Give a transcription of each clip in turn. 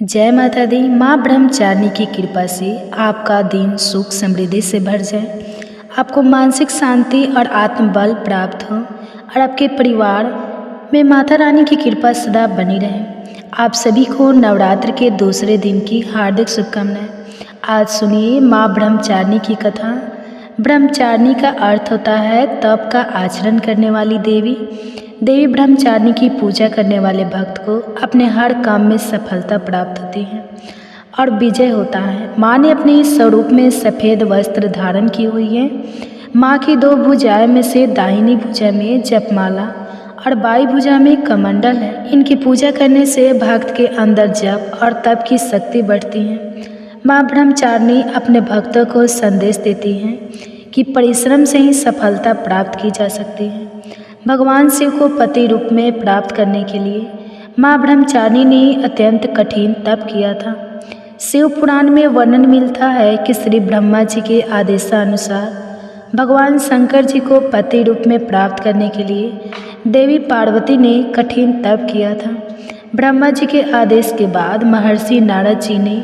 जय माता दी। माँ ब्रह्मचारिणी की कृपा से आपका दिन सुख समृद्धि से भर जाए, आपको मानसिक शांति और आत्मबल प्राप्त हो और आपके परिवार में माता रानी की कृपा सदा बनी रहे। आप सभी को नवरात्र के दूसरे दिन की हार्दिक शुभकामनाएं। आज सुनिए माँ ब्रह्मचारिणी की कथा। ब्रह्मचारिणी का अर्थ होता है तप का आचरण करने वाली देवी। देवी ब्रह्मचारिणी की पूजा करने वाले भक्त को अपने हर काम में सफलता प्राप्त होती है और विजय होता है। माँ ने अपने इस स्वरूप में सफ़ेद वस्त्र धारण की हुई है। माँ की दो भुजाएं में से दाहिनी भुजा में जपमाला और बाई भुजा में कमंडल है। इनकी पूजा करने से भक्त के अंदर जप और तप की शक्ति बढ़ती है। माँ ब्रह्मचारिणी अपने भक्तों को संदेश देती हैं कि परिश्रम से ही सफलता प्राप्त की जा सकती है। भगवान शिव को पति रूप में प्राप्त करने के लिए माँ ब्रह्मचारिणी ने अत्यंत कठिन तप किया था। शिव पुराण में वर्णन मिलता है कि श्री ब्रह्मा जी के आदेशानुसार भगवान शंकर जी को पति रूप में प्राप्त करने के लिए देवी पार्वती ने कठिन तप किया था। ब्रह्मा जी के आदेश के बाद महर्षि नारद जी ने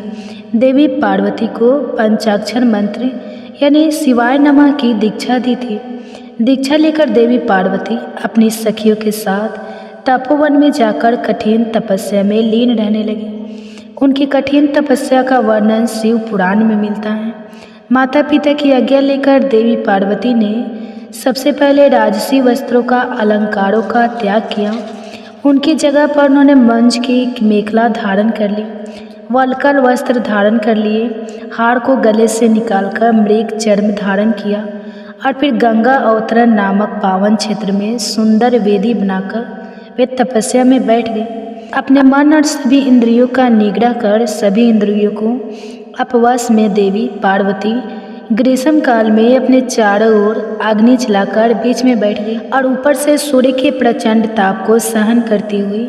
देवी पार्वती को पंचाक्षर मंत्र यानी शिवाय नमः की दीक्षा दी थी। दीक्षा लेकर देवी पार्वती अपनी सखियों के साथ तपोवन में जाकर कठिन तपस्या में लीन रहने लगी। उनकी कठिन तपस्या का वर्णन शिव पुराण में मिलता है। माता पिता की आज्ञा लेकर देवी पार्वती ने सबसे पहले राजसी वस्त्रों का अलंकारों का त्याग किया। उनकी जगह पर उन्होंने मंज की मेखला धारण कर ली, वल्कल वस्त्र धारण कर लिए, हार को गले से निकालकर मृग चर्म धारण किया और फिर गंगा अवतरण नामक पावन क्षेत्र में सुंदर वेदी बनाकर वे तपस्या में बैठ गए। अपने मन और सभी इंद्रियों का निग्रह कर सभी इंद्रियों को अपवश में देवी पार्वती ग्रीष्म काल में अपने चारों ओर अग्नि जलाकर बीच में बैठ गई और ऊपर से सूर्य के प्रचंड ताप को सहन करती हुई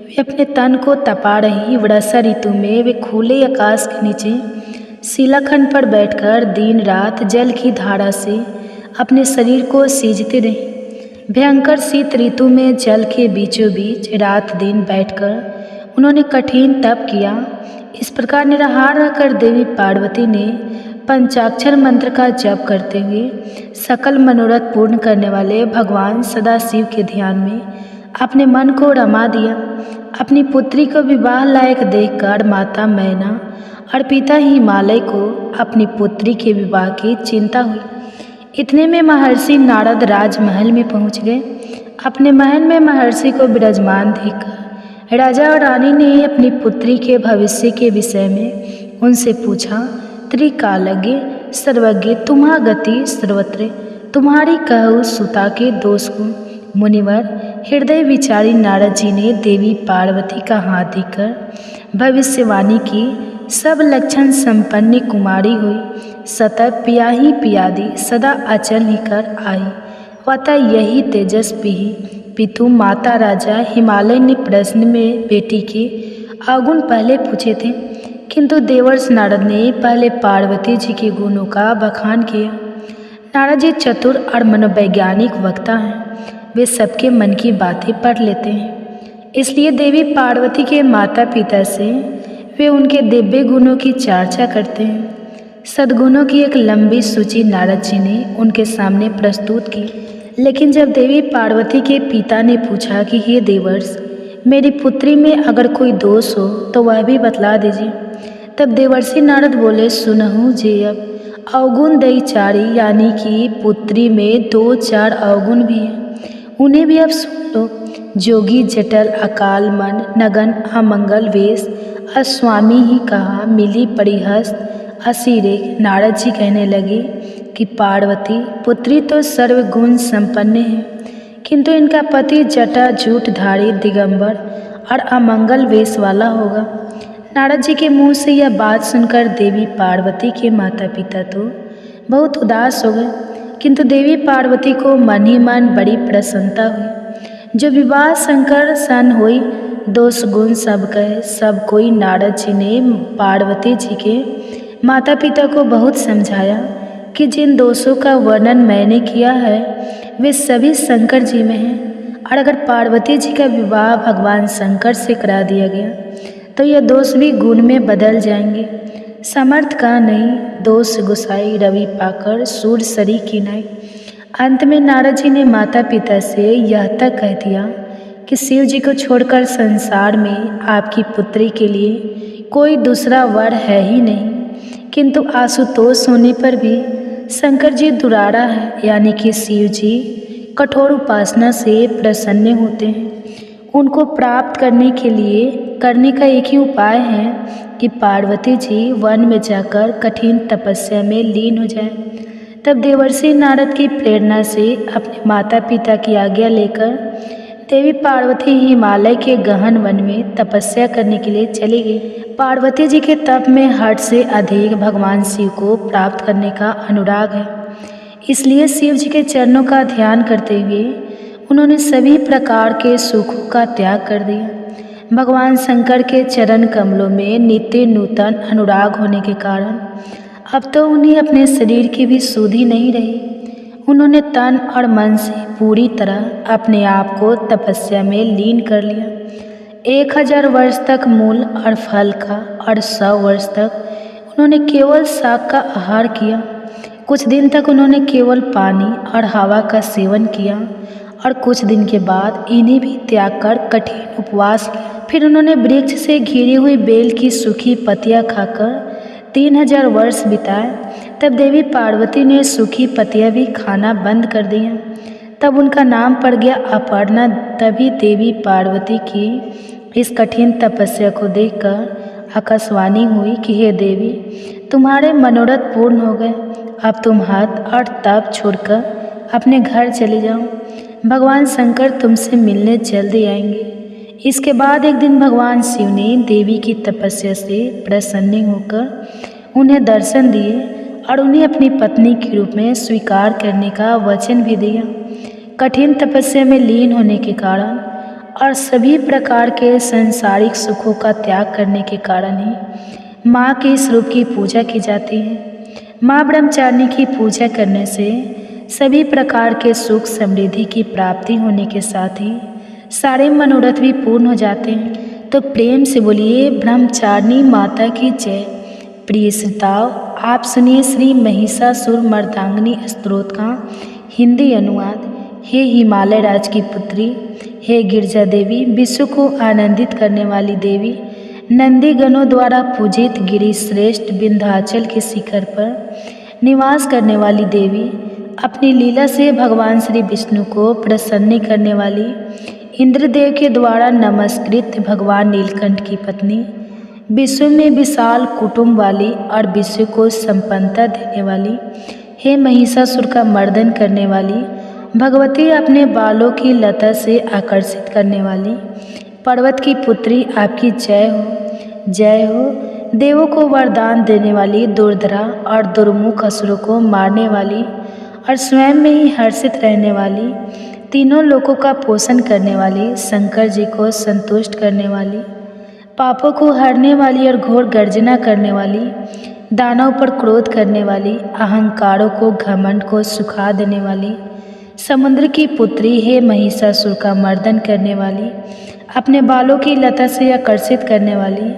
वे अपने तन को तपा रही। वर्षा ऋतु में वे खुले आकाश के नीचे शिलाखंड पर बैठकर दिन रात जल की धारा से अपने शरीर को सींचते रहे। भयंकर शीत ऋतु में जल के बीचों बीच रात दिन बैठकर उन्होंने कठिन तप किया। इस प्रकार निराहार रहकर देवी पार्वती ने पंचाक्षर मंत्र का जप करते हुए सकल मनोरथ पूर्ण करने वाले भगवान सदाशिव के ध्यान में अपने मन को रमा दिया। अपनी पुत्री को विवाह लायक देखकर माता मैना और पिता हिमालय को अपनी पुत्री के विवाह की चिंता हुई। इतने में महर्षि नारद राजमहल में पहुंच गए। अपने महल में महर्षि को विराजमान देखकर राजा और रानी ने अपनी पुत्री के भविष्य के विषय में उनसे पूछा। त्रिकालज्ञ सर्वज्ञ तुम्हा गति सर्वत्र, तुम्हारी कहु सुता के दोष को। मुनिवर हृदय विचारी नारद जी ने देवी पार्वती का हाथ देकर भविष्यवाणी की। सब लक्षण संपन्न कुमारी हुई, सतत पियाही पियादी सदा अचल ही कर आई। वता यही तेजस्वी पितु माता राजा हिमालय ने प्रश्न में बेटी के अवगुण पहले पूछे थे, किंतु देवर्ष नारद ने पहले पार्वती जी के गुणों का बखान किया। नारद जी चतुर और मनोवैज्ञानिक वक्ता हैं। वे सबके मन की बातें पढ़ लेते हैं। इसलिए देवी पार्वती के माता पिता से वे उनके दिव्य गुणों की चर्चा करते हैं। सद्गुणों की एक लंबी सूची नारद जी ने उनके सामने प्रस्तुत की। लेकिन जब देवी पार्वती के पिता ने पूछा कि हे देवर्ष, मेरी पुत्री में अगर कोई दोष हो तो वह भी बतला दीजिए, तब देवर्षि नारद बोले, सुनहु जे अब अवगुण दैचारी यानी कि पुत्री में 2-4 अवगुण भी हैं, उन्हें भी अब सुन लो। जोगी जटल अकाल मन नगन अमंगल वेश अस्वामी ही कहा मिली परिहस्त असिरेख। नारद जी कहने लगे कि पार्वती पुत्री तो सर्वगुण संपन्न है, किंतु इनका पति जटा झूठधारी दिगंबर और अमंगल वेश वाला होगा। नारद जी के मुंह से यह बात सुनकर देवी पार्वती के माता पिता तो बहुत उदास हो गए, किंतु देवी पार्वती को मन ही मन बड़ी प्रसन्नता हुई। जो विवाह शंकर सन हुई, दोष गुण सब कहे सब कोई। नारद जी ने पार्वती जी के माता पिता को बहुत समझाया कि जिन दोषों का वर्णन मैंने किया है वे सभी शंकर जी में हैं और अगर पार्वती जी का विवाह भगवान शंकर से करा दिया गया तो यह दोष भी गुण में बदल जाएंगे। समर्थ का नहीं दोष गुसाई, रवि पाकर सूर सरी की नाई। अंत में नारद जी ने माता पिता से यह तक कह दिया कि शिव जी को छोड़कर संसार में आपकी पुत्री के लिए कोई दूसरा वर है ही नहीं। किंतु आशुतोष होने पर भी शंकर जी दुराड़ा है, यानी कि शिव जी कठोर उपासना से प्रसन्न होते हैं। उनको प्राप्त करने के लिए करने का एक ही उपाय है कि पार्वती जी वन में जाकर कठिन तपस्या में लीन हो जाए। तब देवर्षि नारद की प्रेरणा से अपने माता पिता की आज्ञा लेकर देवी पार्वती हिमालय के गहन वन में तपस्या करने के लिए चली गई। पार्वती जी के तप में हद से अधिक भगवान शिव को प्राप्त करने का अनुराग है, इसलिए शिव जी के चरणों का ध्यान करते हुए उन्होंने सभी प्रकार के सुखों का त्याग कर दिया। भगवान शंकर के चरण कमलों में नित्य नूतन अनुराग होने के कारण अब तो उन्हें अपने शरीर की भी सुधि नहीं रही। उन्होंने तन और मन से पूरी तरह अपने आप को तपस्या में लीन कर लिया। 1000 वर्ष तक मूल और फल का और 100 वर्ष तक उन्होंने केवल शाक का आहार किया। कुछ दिन तक उन्होंने केवल पानी और हवा का सेवन किया और कुछ दिन के बाद इन्हें भी त्याग कर कठिन उपवास किया। फिर उन्होंने वृक्ष से घिरी हुई बेल की सूखी पत्तियां खाकर 3000 वर्ष बिताए। तब देवी पार्वती ने सूखी पत्तियां भी खाना बंद कर दिया। तब उनका नाम पड़ गया अपर्णा। तभी देवी पार्वती की इस कठिन तपस्या को देखकर आकाशवाणी हुई कि हे देवी, तुम्हारे मनोरथ पूर्ण हो गए। अब तुम हठ और तप छोड़कर अपने घर चले जाओ। भगवान शंकर तुमसे मिलने जल्दी आएंगे। इसके बाद एक दिन भगवान शिव ने देवी की तपस्या से प्रसन्न होकर उन्हें दर्शन दिए और उन्हें अपनी पत्नी के रूप में स्वीकार करने का वचन भी दिया। कठिन तपस्या में लीन होने के कारण और सभी प्रकार के सांसारिक सुखों का त्याग करने के कारण ही माँ के इस रूप की पूजा की जाती है। माँ ब्रह्मचारिणी की पूजा करने से सभी प्रकार के सुख समृद्धि की प्राप्ति होने के साथ ही सारे मनोरथ भी पूर्ण हो जाते हैं। तो प्रेम से बोलिए ब्रह्मचारिणी माता की जय। प्रिय श्रोताओ, आप सुनिए श्री महिषासुर मर्दांगिनी स्तोत्र का हिंदी अनुवाद। हे हिमालय राज की पुत्री, हे गिरजा देवी, विश्व को आनंदित करने वाली देवी, नंदी गणों द्वारा पूजित गिरि श्रेष्ठ विंध्याचल के शिखर पर निवास करने वाली देवी, अपनी लीला से भगवान श्री विष्णु को प्रसन्न करने वाली, इंद्रदेव के द्वारा नमस्कृत भगवान नीलकंठ की पत्नी, विश्व में विशाल कुटुंब वाली और विश्व को संपन्नता देने वाली, हे महिषासुर का मर्दन करने वाली भगवती, अपने बालों की लता से आकर्षित करने वाली पर्वत की पुत्री, आपकी जय हो, जय हो। देवों को वरदान देने वाली, दुर्धरा और दुर्मुख असुरों को मारने वाली और स्वयं में ही हर्षित रहने वाली, तीनों लोकों का पोषण करने वाली, शंकर जी को संतुष्ट करने वाली, पापों को हरने वाली और घोर गर्जना करने वाली, दानव पर क्रोध करने वाली, अहंकारों को घमंड को सुखा देने वाली, समुद्र की पुत्री, हे महिषासुर का मर्दन करने वाली, अपने बालों की लता से आकर्षित करने वाली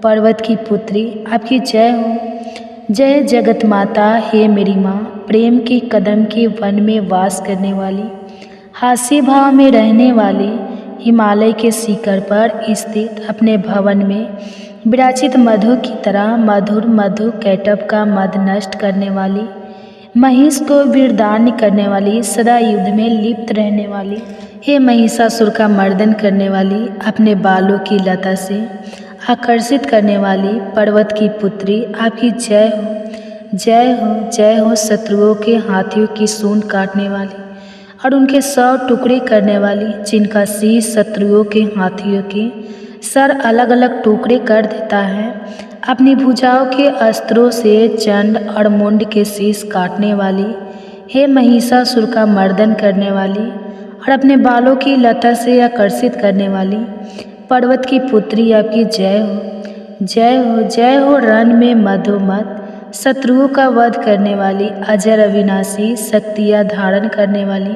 पर्वत की पुत्री, आपकी जय हो, जय जगत माता, हे मेरी माँ, प्रेम की कदम के वन में वास करने वाली, हास्य भाव में रहने वाली, हिमालय के शिखर पर स्थित अपने भवन में विराजित मधु की तरह मधुर मधु कैटभ का मद नष्ट करने वाली, महिष को वीरदान करने वाली, सदा युद्ध में लिप्त रहने वाली, हे महिषासुर का मर्दन करने वाली, अपने बालों की लता से आकर्षित करने वाली पर्वत की पुत्री, आपकी जय हो, जय हो, जय हो। शत्रुओं के हाथियों की सूंड काटने वाली और उनके 100 टुकड़े करने वाली, जिनका शीश शत्रुओं के हाथियों के सर अलग अलग टुकड़े कर देता है, अपनी भुजाओं के अस्त्रों से चंड और मुंड के शीश काटने वाली, हे महिषासुर का मर्दन करने वाली और अपने बालों की लता से आकर्षित करने वाली पर्वत की पुत्री, आपकी जय हो, जय हो, जय हो। रण में मधोमत शत्रुओं का वध करने वाली, अजर अविनाशी शक्तियाँ धारण करने वाली,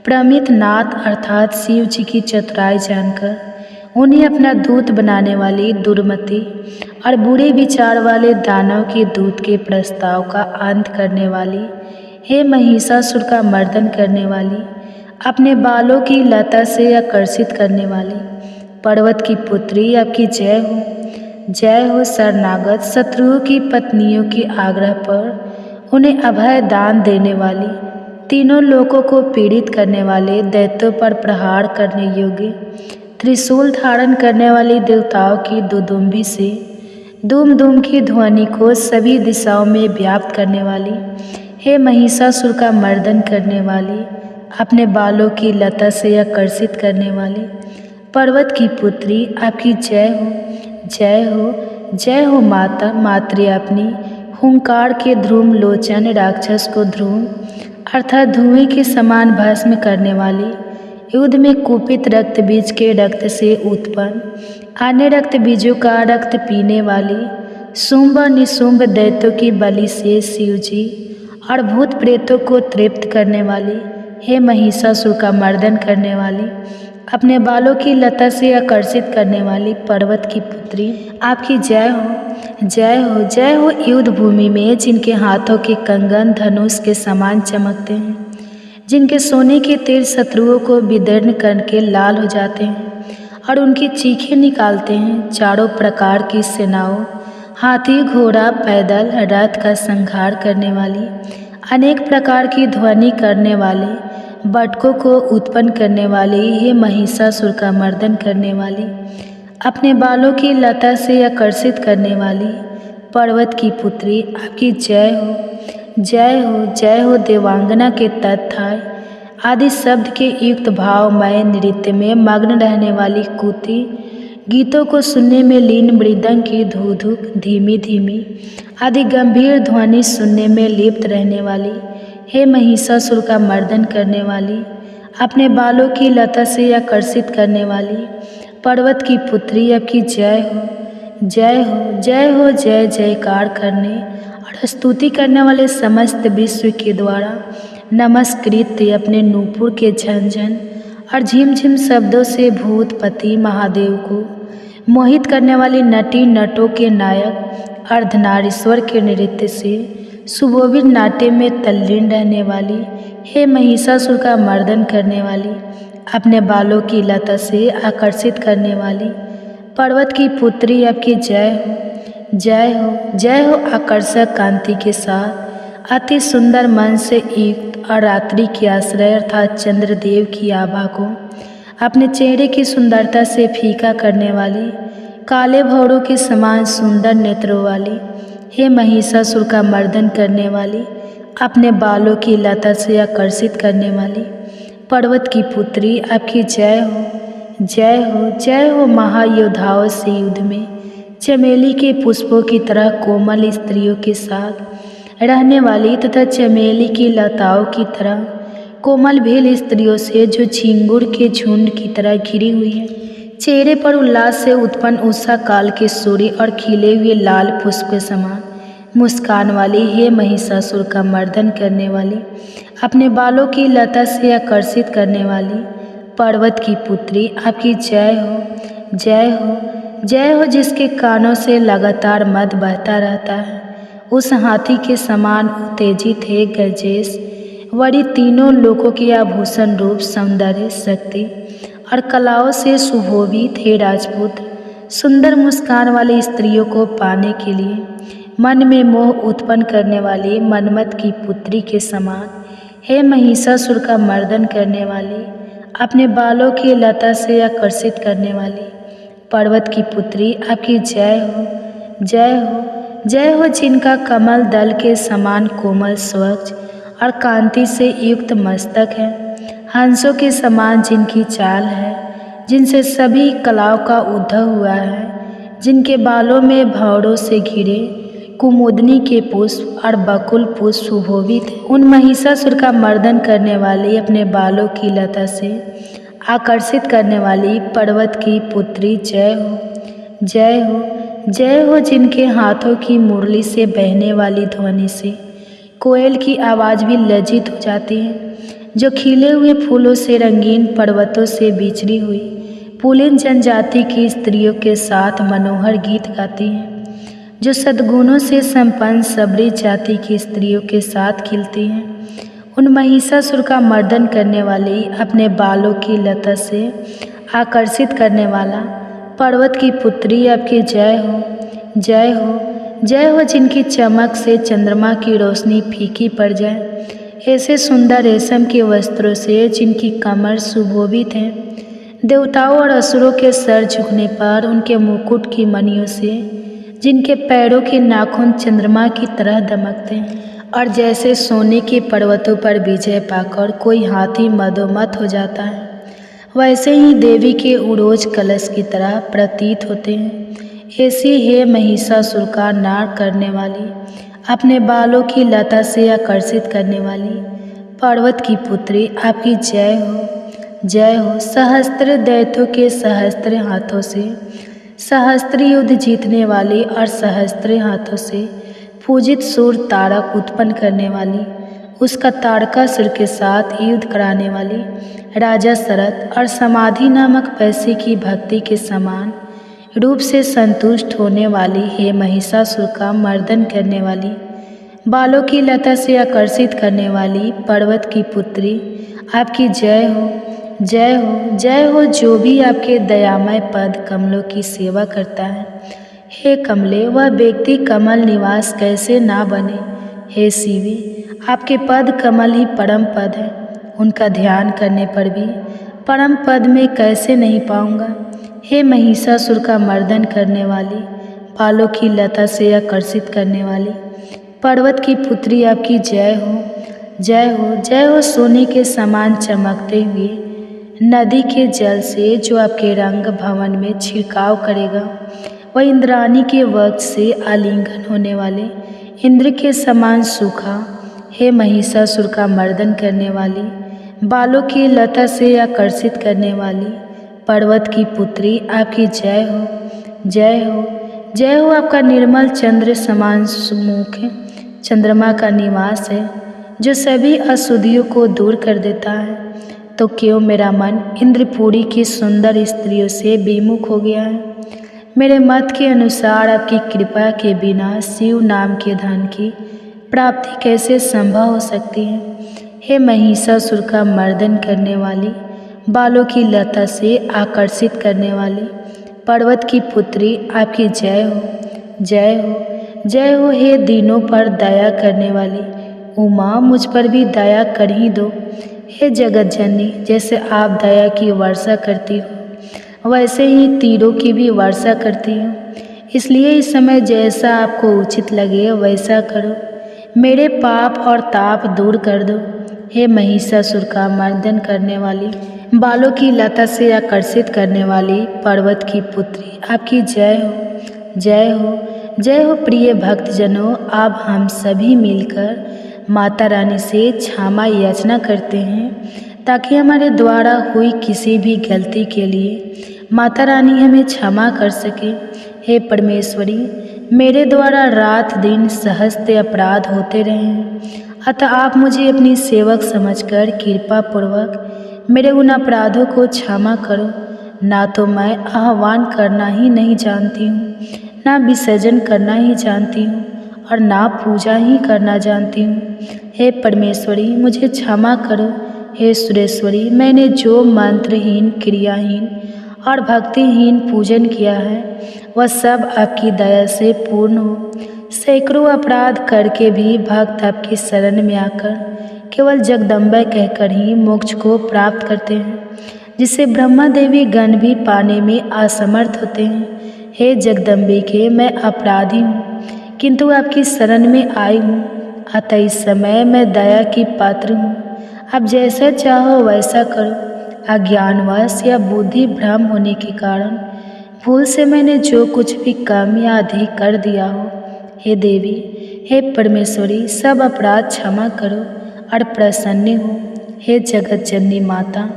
प्रमित नाथ अर्थात शिव जी की चतुराई जानकर उन्हें अपना दूत बनाने वाली दुर्मति और बुरे विचार वाले दानव के दूत के प्रस्ताव का अंत करने वाली, हे महिषासुर का मर्दन करने वाली, अपने बालों की लता से आकर्षित करने वाली, पर्वत की पुत्री आपकी जय हो। जय हो शरणागत शत्रुओं की पत्नियों के आग्रह पर उन्हें अभय दान देने वाली, तीनों लोगों को पीड़ित करने वाले, दैत्यों पर प्रहार करने योग्य, त्रिशूल धारण करने वाली, देवताओं की दुदुम्बी से धूम धूम की ध्वनि को सभी दिशाओं में व्याप्त करने वाली, हे महिषासुर का मर्दन करने वाली, अपने बालों की लता से आकर्षित करने वाली, पर्वत की पुत्री आपकी जय हो। जय हो, जय हो माता मातृ अपनी हुंकार के ध्रुम लोचन राक्षस को ध्रुम अर्थात धुएं के समान भस्म करने वाली, युद्ध में कुपित रक्त बीज के रक्त से उत्पन्न अन्य रक्त बीजों का रक्त पीने वाली, शुंभ और निशुंभ दैत्यों की बलि से शिव जी और भूत प्रेतों को तृप्त करने वाली, हे महिषासुर का मर्दन करने वाली, अपने बालों की लता से आकर्षित करने वाली, पर्वत की पुत्री आपकी जय हो। जय हो, जय हो युद्ध भूमि में जिनके हाथों के कंगन धनुष के समान चमकते हैं, जिनके सोने के तीर शत्रुओं को विदीर्ण करके लाल हो जाते हैं और उनकी चीखें निकालते हैं, चारों प्रकार की सेनाओं हाथी घोड़ा पैदल रथ का संहार करने वाली, अनेक प्रकार की ध्वनि करने वाले, बटकों को उत्पन्न करने वाली, हे महिषासुर का मर्दन करने वाली, अपने बालों की लता से आकर्षित करने वाली, पर्वत की पुत्री आपकी जय हो। जय हो, जय हो देवांगना के तत्थाय आदि शब्द के युक्त भावमय नृत्य में मग्न रहने वाली कुती, गीतों को सुनने में लीन मृदंग की धुक धीमी धीमी आदि गंभीर ध्वनि सुनने में लिप्त रहने वाली, हे महिषासुर का मर्दन करने वाली, अपने बालों की लता से आकर्षित करने वाली, पर्वत की पुत्री आपकी जय हो। जय हो, जय हो जय जयकार करने और स्तुति करने वाले समस्त विश्व के द्वारा नमस्कृत अपने नूपुर के झंझन और झिमझिम शब्दों से भूतपति महादेव को मोहित करने वाली नटी नटों के नायक अर्धनारीश्वर के नृत्य से सुशोभित नाट्य में तल्लीन रहने वाली, हे महिषासुर का मर्दन करने वाली, अपने बालों की लता से आकर्षित करने वाली, पर्वत की पुत्री आपकी जय हो। जय हो, जय हो आकर्षक कांति के साथ अति सुंदर मन से युक्त और रात्रि की आश्रय अर्थात चंद्रदेव की आभा को अपने चेहरे की सुंदरता से फीका करने वाली, काले भौरों के समान सुंदर नेत्रों वाली, हे महिषासुर का मर्दन करने वाली, अपने बालों की लता से आकर्षित करने वाली, पर्वत की पुत्री आपकी जय हो। जय हो, जय हो महायोद्धाओं से युद्ध में चमेली के पुष्पों की तरह कोमल स्त्रियों के साथ रहने वाली तथा चमेली की लताओं की तरह कोमल भील स्त्रियों से जो झिंगुर के झुंड की तरह घिरी हुई है, चेहरे पर उल्लास से उत्पन्न उषा काल के सूर्य और खिले हुए लाल पुष्प के समान मुस्कान वाली, हे महिषासुर का मर्दन करने वाली, अपने बालों की लता से आकर्षित करने वाली, पर्वत की पुत्री आपकी जय हो। जय हो, जय हो जिसके कानों से लगातार मद बहता रहता है, उस हाथी के समान उत्तेजित है गरजेश वरी तीनों लोकों के आभूषण रूप सौंदर्य शक्ति और कलाओं से सुशोभित है राजपुत्र, सुंदर मुस्कान वाली स्त्रियों को पाने के लिए मन में मोह उत्पन्न करने वाली मनमत की पुत्री के समान, हे महिषासुर का मर्दन करने वाली, अपने बालों की लता से आकर्षित करने वाली, पर्वत की पुत्री आपकी जय हो। जय हो, जय हो जिनका कमल दल के समान कोमल स्वच्छ और कांति से युक्त मस्तक है, हंसों के समान जिनकी चाल है, जिनसे सभी कलाओं का उद्भव हुआ है, जिनके बालों में भौरों से घिरे कुमुदनी के पुष्प और बकुल पुष्प सुशोभित, उन महिषासुर का मर्दन करने वाली, अपने बालों की लता से आकर्षित करने वाली, पर्वत की पुत्री जय हो। जय हो, जय हो जिनके हाथों की मुरली से बहने वाली ध्वनि से कोयल की आवाज़ भी लज्जित हो जाती है, जो खिले हुए फूलों से रंगीन पर्वतों से बिछड़ी हुई पुलिन जनजाति की स्त्रियों के साथ मनोहर गीत गाती हैं, जो सद्गुणों से संपन्न सबरी जाति की स्त्रियों के साथ खिलती हैं। उन महिषासुर का मर्दन करने वाली, अपने बालों की लता से आकर्षित करने वाला पर्वत की पुत्री, आपकी जय हो, जय हो, जय हो, जिनकी चमक से चंद्रमा की रोशनी फीकी पड़ जाए। ऐसे सुंदर रेशम के वस्त्रों से जिनकी कमर सुशोभित है, देवताओं और असुरों के सर झुकने पर उनके मुकुट की मणियों से जिनके पैरों के नाखून चंद्रमा की तरह दमकते हैं, और जैसे सोने के पर्वतों पर विजय पाकर कोई हाथी मदोमत हो जाता है, वैसे ही देवी के उरोज कलश की तरह प्रतीत होते हैं। ऐसी है महिषासुर का नाश करने वाली, अपने बालों की लता से आकर्षित करने वाली पर्वत की पुत्री, आपकी जय हो, जय हो। सहस्त्र दैत्यों के सहस्त्र हाथों से सहस्त्र युद्ध जीतने वाली और सहस्त्र हाथों से पूजित सूर तारक उत्पन्न करने वाली, उसका तारकासुर के साथ युद्ध कराने वाली राजा शरत और समाधि नामक पैसे की भक्ति के समान रूप से संतुष्ट होने वाली है महिषासुर का मर्दन करने वाली, बालों की लता से आकर्षित करने वाली पर्वत की पुत्री, आपकी जय हो, जय हो, जय हो। जो भी आपके दयामय पद कमलों की सेवा करता है, हे कमले, वह व्यक्ति कमल निवास कैसे ना बने। हे शिवी, आपके पद कमल ही परम पद है, उनका ध्यान करने पर भी परम पद में कैसे नहीं पाऊंगा। हे महिषासुर का मर्दन करने वाली, बालों की लता से आकर्षित करने वाली पर्वत की पुत्री, आपकी जय हो, जय हो, जय हो। सोने के समान चमकते हुए नदी के जल से जो आपके रंग भवन में छिड़काव करेगा, वह इंद्राणी के वक्त से आलिंगन होने वाले इंद्र के समान सूखा। हे महिषासुर का मर्दन करने वाली, बालों की लता से आकर्षित करने वाली पर्वत की पुत्री, आपकी जय हो, जय हो, जय हो। आपका निर्मल चंद्र समान मुख चंद्रमा का निवास है, जो सभी अशुद्धियों को दूर कर देता है। तो क्यों मेरा मन इंद्रपुरी की सुंदर स्त्रियों से विमुख हो गया है। मेरे मत के अनुसार आपकी कृपा के बिना शिव नाम के धन की प्राप्ति कैसे संभव हो सकती है। हे महिषासुर का मर्दन करने वाली, बालों की लता से आकर्षित करने वाली पर्वत की पुत्री, आपकी जय हो, जय हो, जय हो। हे दीनों पर दया करने वाली उमा, मुझ पर भी दया कर ही दो। हे जगत जननी, जैसे आप दया की वर्षा करती हो, वैसे ही तीरों की भी वर्षा करती हो, इसलिए इस समय जैसा आपको उचित लगे वैसा करो। मेरे पाप और ताप दूर कर दो। हे महिषासुर का मर्दन करने वाली, बालों की लता से आकर्षित करने वाली पर्वत की पुत्री, आपकी जय हो, जय हो, जय हो। प्रिय भक्तजनों, आप हम सभी मिलकर माता रानी से क्षमा याचना करते हैं, ताकि हमारे द्वारा हुई किसी भी गलती के लिए माता रानी हमें क्षमा कर सके। हे परमेश्वरी, मेरे द्वारा रात दिन सहस्त्र अपराध होते रहे हैं, अतः आप मुझे अपनी सेवक समझकर कृपा पूर्वक मेरे उन अपराधों को क्षमा करो। ना तो मैं आह्वान करना ही नहीं जानती हूँ, ना विसर्जन करना ही जानती हूँ, और ना पूजा ही करना जानती हूँ। हे परमेश्वरी, मुझे क्षमा करो। हे सुरेश्वरी, मैंने जो मंत्रहीन, क्रियाहीन और भक्तिहीन पूजन किया है, वह सब आपकी दया से पूर्ण हो। सैकड़ों अपराध करके भी भक्त आपकी शरण में आकर केवल जगदम्बा कहकर ही मोक्ष को प्राप्त करते हैं, जिसे ब्रह्मा देवी गण भी पाने में असमर्थ होते हैं। हे जगदम्बिके, मैं अपराधी हूँ, किंतु आपकी शरण में आई हूँ, अतः इस समय मैं दया की पात्र हूँ। आप जैसा चाहो वैसा करो। अज्ञानवश या बुद्धि भ्रम होने के कारण भूल से मैंने जो कुछ भी कम या अधिक कर दिया हो, हे देवी, हे परमेश्वरी, सब अपराध क्षमा करो और प्रसन्न हो। हे जगत जननी माता,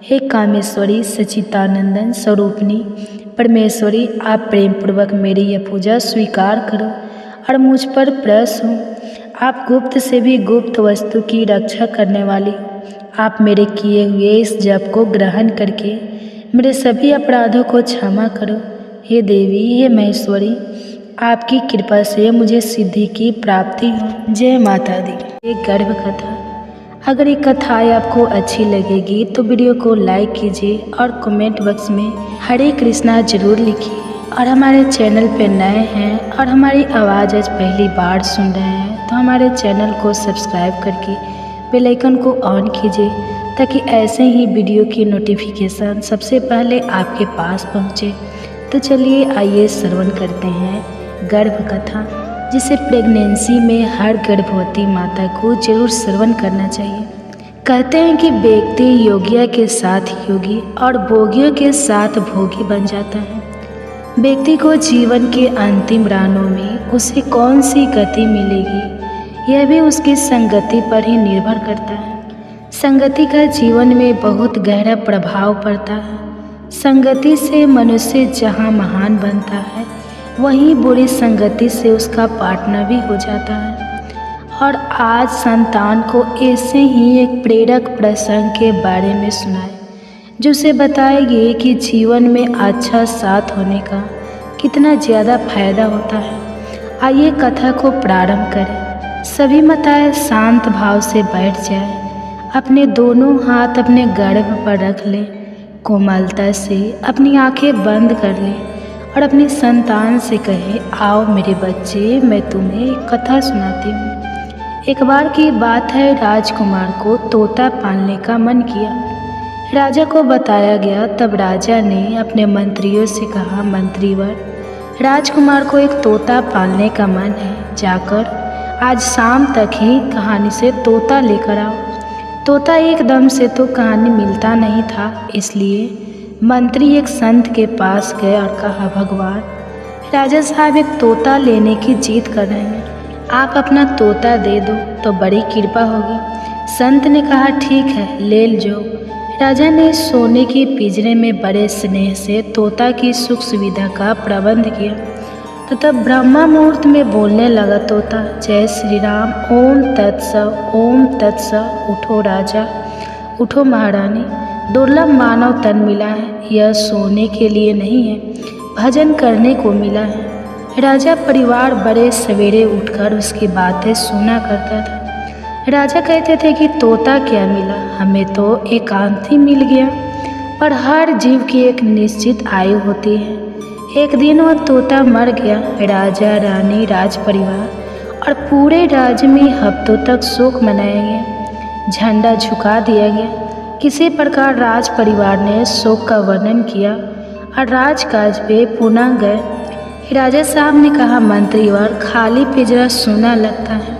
हे कामेश्वरी सच्चिदानंदन स्वरूपिणी परमेश्वरी, आप प्रेम पूर्वक मेरी यह पूजा स्वीकार करो और मुझ पर प्रसन्न हो। आप गुप्त से भी गुप्त वस्तु की रक्षा करने वाली हो, आप मेरे किए हुए इस जप को ग्रहण करके मेरे सभी अपराधों को क्षमा करो। हे देवी, हे महेश्वरी, आपकी कृपा से मुझे सिद्धि की प्राप्ति हो। जय माता दी। एक गर्भ कथा। अगर ये कथाएँ आपको अच्छी लगेगी तो वीडियो को लाइक कीजिए और कमेंट बॉक्स में हरे कृष्णा जरूर लिखिए। और हमारे चैनल पे नए हैं और हमारी आवाज़ आज पहली बार सुन रहे हैं तो हमारे चैनल को सब्सक्राइब करके बेल आइकन को ऑन कीजिए ताकि ऐसे ही वीडियो की नोटिफिकेशन सबसे पहले आपके पास पहुंचे। तो चलिए आइए श्रवण करते हैं गर्भ कथा, जिसे प्रेगनेंसी में हर गर्भवती माता को जरूर श्रवण करना चाहिए। कहते हैं कि व्यक्ति योगिया के साथ योगी और भोगियों के साथ भोगी बन जाता है। व्यक्ति को जीवन के अंतिम राहों में उसे कौन सी गति मिलेगी, यह भी उसकी संगति पर ही निर्भर करता है। संगति का जीवन में बहुत गहरा प्रभाव पड़ता है। संगति से मनुष्य जहाँ महान बनता है, वहीं बुरी संगति से उसका पार्टनर भी हो जाता है। और आज संतान को ऐसे ही एक प्रेरक प्रसंग के बारे में सुनाए, जो उसे बताएगी कि जीवन में अच्छा साथ होने का कितना ज़्यादा फायदा होता है। आइए कथा को प्रारंभ करें। सभी माताएं शांत भाव से बैठ जाए, अपने दोनों हाथ अपने गर्भ पर रख लें, कोमलता से अपनी आंखें बंद कर लें और अपनी संतान से कहे, आओ मेरे बच्चे, मैं तुम्हें एक कथा सुनाती हूँ। एक बार की बात है, राजकुमार को तोता पालने का मन किया। राजा को बताया गया। तब राजा ने अपने मंत्रियों से कहा, मंत्रीवर, राजकुमार को एक तोता पालने का मन है, जाकर आज शाम तक ही कहानी से तोता लेकर आओ। तोता एकदम से तो कहानी मिलता नहीं था, इसलिए मंत्री एक संत के पास गए और कहा, भगवान, राजा साहब एक तोता लेने की जिद कर रहे हैं, आप अपना तोता दे दो तो बड़ी कृपा होगी। संत ने कहा, ठीक है, ले लो। राजा ने सोने के पिंजरे में बड़े स्नेह से तोता की सुख सुविधा का प्रबंध किया। तो तब ब्रह्मा मुहूर्त में बोलने लगा तोता, जय श्री राम, ओम तत्सव, ओम तत्सव। उठो राजा, उठो महारानी, दुर्लभ मानव तन मिला है, यह सोने के लिए नहीं है, भजन करने को मिला है। राजा परिवार बड़े सवेरे उठकर उसकी बातें सुना करता था। राजा कहते थे कि तोता क्या मिला, हमें तो एकांत ही मिल गया। पर हर जीव की एक निश्चित आयु होती है। एक दिन वह तोता मर गया। राजा, रानी, राज परिवार और पूरे राज्य में हफ्तों तक शोक मनाया गया, झंडा झुका दिया गया। किसी प्रकार राज परिवार ने शोक का वर्णन किया और राजकाज पे पुनः गए। राजा साहब ने कहा, मंत्रीवर, खाली पिंजरा सूना लगता है,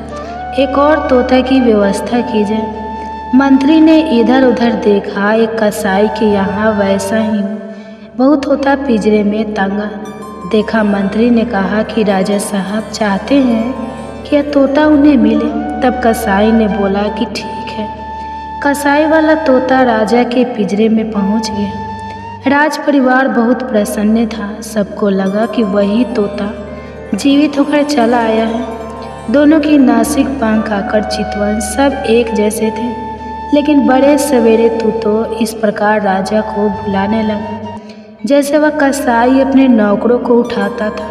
एक और तोता की व्यवस्था की जाए। मंत्री ने इधर उधर देखा, एक कसाई के यहाँ वैसा ही बहुत तोता पिंजरे में टांगा देखा। मंत्री ने कहा कि राजा साहब चाहते हैं कि यह तोता उन्हें मिले। तब कसाई ने बोला कि ठीक है। कसाई वाला तोता राजा के पिंजरे में पहुंच गया। राज परिवार बहुत प्रसन्न था। सबको लगा कि वही तोता जीवित होकर चला आया है। दोनों की नासिक, पंख, आकर, चितवन सब एक जैसे थे। लेकिन बड़े सवेरे तू तो इस प्रकार राजा को बुलाने लगा जैसे वह कसाई अपने नौकरों को उठाता था।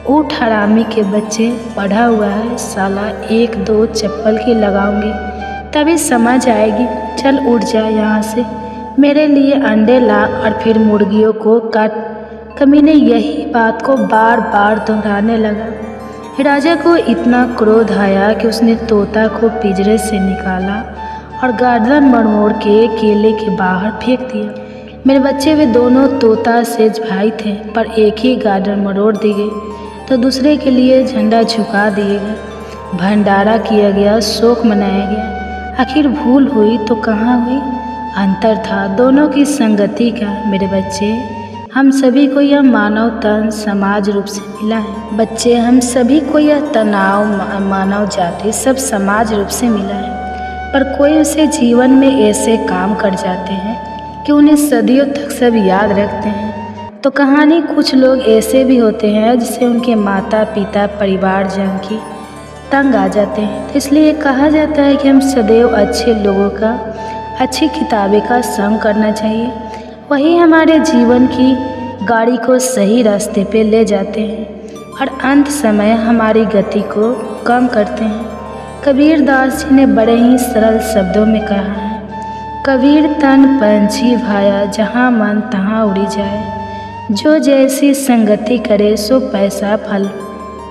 उठ हरामी के बच्चे, पढ़ा हुआ है साला, एक दो चप्पल की लगाऊंगी तभी समझ आएगी। चल उठ जा यहाँ से, मेरे लिए अंडे ला और फिर मुर्गियों को काट। कमीने यही बात को बार बार दोहराने लगा। राजा को इतना क्रोध आया कि उसने तोता को पिंजरे से निकाला और गर्दन मड़मोड़ के केले के बाहर फेंक दिया। मेरे बच्चे वे दोनों तोता सेज भाई थे, पर एक ही गर्दन मरोड़ दी गई तो दूसरे के लिए झंडा झुका दिए गए। भंडारा किया गया, शोक मनाया गया। आखिर भूल हुई तो कहाँ हुई? अंतर था दोनों की संगति का। मेरे बच्चे, हम सभी को यह मानव तन समाज रूप से मिला है। बच्चे, हम सभी को यह तनाव मानव जाति सब समाज रूप से मिला है। पर कोई उसे जीवन में ऐसे काम कर जाते हैं कि उन्हें सदियों तक सब याद रखते हैं। तो कहानी कुछ लोग ऐसे भी होते हैं जिसे उनके माता पिता परिवारजन की तंग आ जाते हैं। तो इसलिए कहा जाता है कि हम सदैव अच्छे लोगों का, अच्छी किताबें का संग करना चाहिए। वही हमारे जीवन की गाड़ी को सही रास्ते पे ले जाते हैं और अंत समय हमारी गति को कम करते हैं। कबीर दास जी ने बड़े ही सरल शब्दों में कहा है, कबीर तन पंछी भाया, जहाँ मन तहाँ उड़ी जाए। जो जैसी संगति करे सो पैसा फल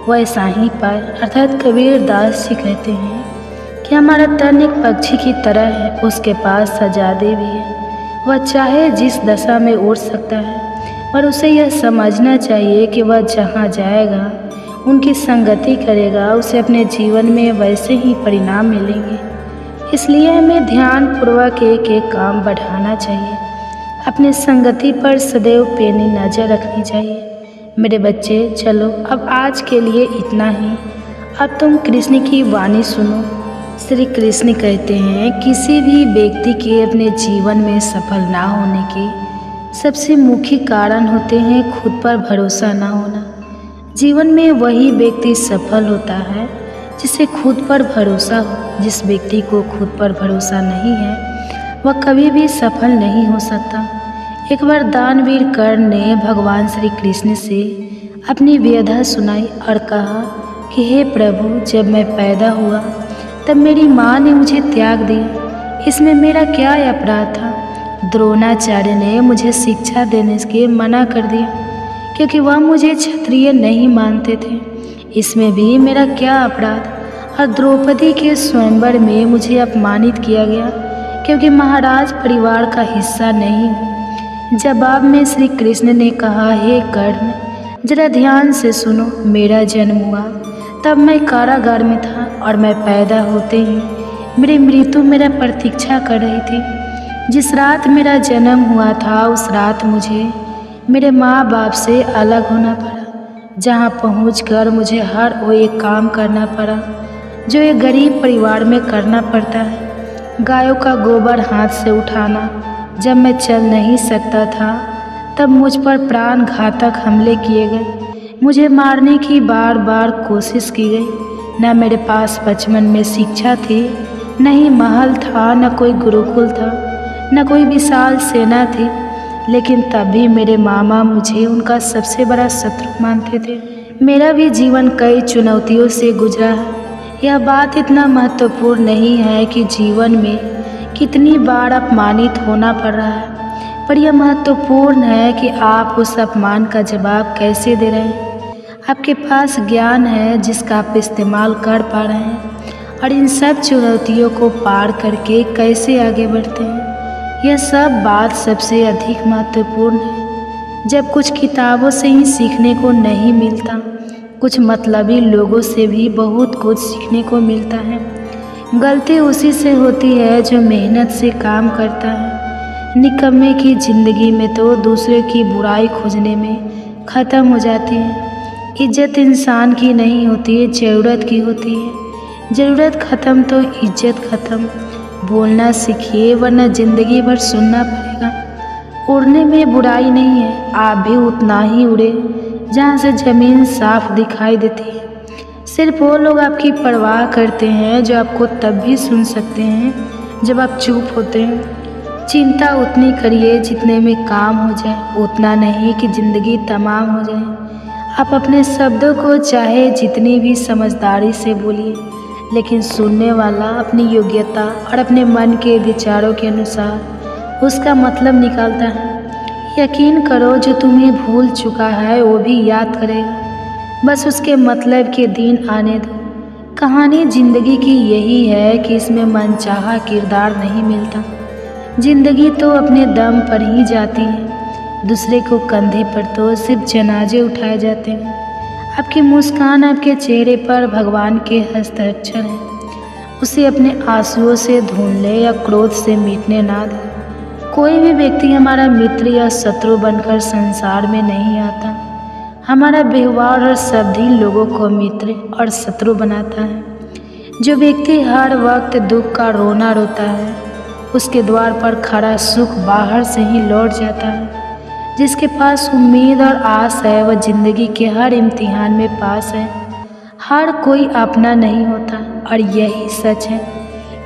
वैसा ही पाए। अर्थात कबीर दास जी कहते हैं कि हमारा तन एक पक्षी की तरह है, उसके पास आज़ादी भी है। वह चाहे जिस दशा में उड़ सकता है, पर उसे यह समझना चाहिए कि वह जहाँ जाएगा, उनकी संगति करेगा, उसे अपने जीवन में वैसे ही परिणाम मिलेंगे। इसलिए हमें ध्यानपूर्वक एक एक काम बढ़ाना चाहिए। अपनी संगति पर सदैव पैनी नज़र रखनी चाहिए। मेरे बच्चे, चलो अब आज के लिए इतना ही। अब तुम कृष्ण की वाणी सुनो। श्री कृष्ण कहते हैं, किसी भी व्यक्ति के अपने जीवन में सफल ना होने के सबसे मुख्य कारण होते हैं खुद पर भरोसा ना होना। जीवन में वही व्यक्ति सफल होता है जिसे खुद पर भरोसा हो। जिस व्यक्ति को खुद पर भरोसा नहीं है, वह कभी भी सफल नहीं हो सकता। एक बार दानवीर कर्ण ने भगवान श्री कृष्ण से अपनी व्यथा सुनाई और कहा कि हे प्रभु, जब मैं पैदा हुआ तब मेरी माँ ने मुझे त्याग दिया। इसमें मेरा क्या अपराध था? द्रोणाचार्य ने मुझे शिक्षा देने के मना कर दिया क्योंकि वह मुझे क्षत्रिय नहीं मानते थे। इसमें भी मेरा क्या अपराध? और द्रौपदी के स्वयंवर में मुझे अपमानित किया गया क्योंकि महाराज परिवार का हिस्सा नहीं हूँ। जवाब में श्री कृष्ण ने कहा, हे कर्ण, जरा ध्यान से सुनो। मेरा जन्म हुआ तब मैं कारागार में था और मैं पैदा होते ही मेरी मृत्यु मेरा प्रतीक्षा कर रही थी। जिस रात मेरा जन्म हुआ था, उस रात मुझे मेरे माँ बाप से अलग होना पड़ा, जहाँ पहुँचकर मुझे हर वो एक काम करना पड़ा जो एक गरीब परिवार में करना पड़ता है। गायों का गोबर हाथ से उठाना। जब मैं चल नहीं सकता था तब मुझ पर प्राण घातक हमले किए गए। मुझे मारने की बार बार कोशिश की गई। न मेरे पास बचपन में शिक्षा थी, न ही महल था, न कोई गुरुकुल था, न कोई विशाल सेना थी। लेकिन तब भी मेरे मामा मुझे उनका सबसे बड़ा शत्रु मानते थे। मेरा भी जीवन कई चुनौतियों से गुजरा है। यह बात इतना महत्वपूर्ण नहीं है कि जीवन में कितनी बार अपमानित होना पड़ रहा है, पर यह महत्वपूर्ण है कि आप उस अपमान का जवाब कैसे दे रहे हैं। आपके पास ज्ञान है जिसका आप इस्तेमाल कर पा रहे हैं, और इन सब चुनौतियों को पार करके कैसे आगे बढ़ते हैं, यह सब बात सबसे अधिक महत्वपूर्ण है। जब कुछ किताबों से ही सीखने को नहीं मिलता, कुछ मतलबी लोगों से भी बहुत कुछ सीखने को मिलता है। गलती उसी से होती है जो मेहनत से काम करता है। निकम्मे की ज़िंदगी में तो दूसरे की बुराई खोजने में ख़त्म हो जाती है। इज्जत इंसान की नहीं होती, ज़रूरत की होती है। ज़रूरत ख़त्म तो इज्जत ख़त्म। बोलना सीखिए, वरना ज़िंदगी भर सुनना पड़ेगा। उड़ने में बुराई नहीं है, आप भी उतना ही उड़े जहाँ से ज़मीन साफ दिखाई देती है। सिर्फ वो लोग आपकी परवाह करते हैं जो आपको तब भी सुन सकते हैं जब आप चुप होते हैं। चिंता उतनी करिए जितने में काम हो जाए, उतना नहीं कि ज़िंदगी तमाम हो जाए। आप अपने शब्दों को चाहे जितनी भी समझदारी से बोलिए, लेकिन सुनने वाला अपनी योग्यता और अपने मन के विचारों के अनुसार उसका मतलब निकालता है। यकीन करो, जो तुम्हें भूल चुका है वो भी याद करेगा। बस उसके मतलब के दिन आने दो। कहानी ज़िंदगी की यही है कि इसमें मनचाहा किरदार नहीं मिलता। ज़िंदगी तो अपने दम पर ही जाती है। दूसरे को कंधे पर तो सिर्फ जनाजे उठाए जाते हैं। आपकी मुस्कान, आपके चेहरे पर भगवान के हस्ताक्षर हैं। उसे अपने आंसुओं से धुन ले या क्रोध से मिटने ना दे। कोई भी व्यक्ति हमारा मित्र या शत्रु बनकर संसार में नहीं आता। हमारा व्यवहार और शब्द ही लोगों को मित्र और शत्रु बनाता है। जो व्यक्ति हर वक्त दुख का रोना रोता है, उसके द्वार पर खड़ा सुख बाहर से ही लौट जाता है। जिसके पास उम्मीद और आस है, वह जिंदगी के हर इम्तिहान में पास है। हर कोई अपना नहीं होता और यही सच है।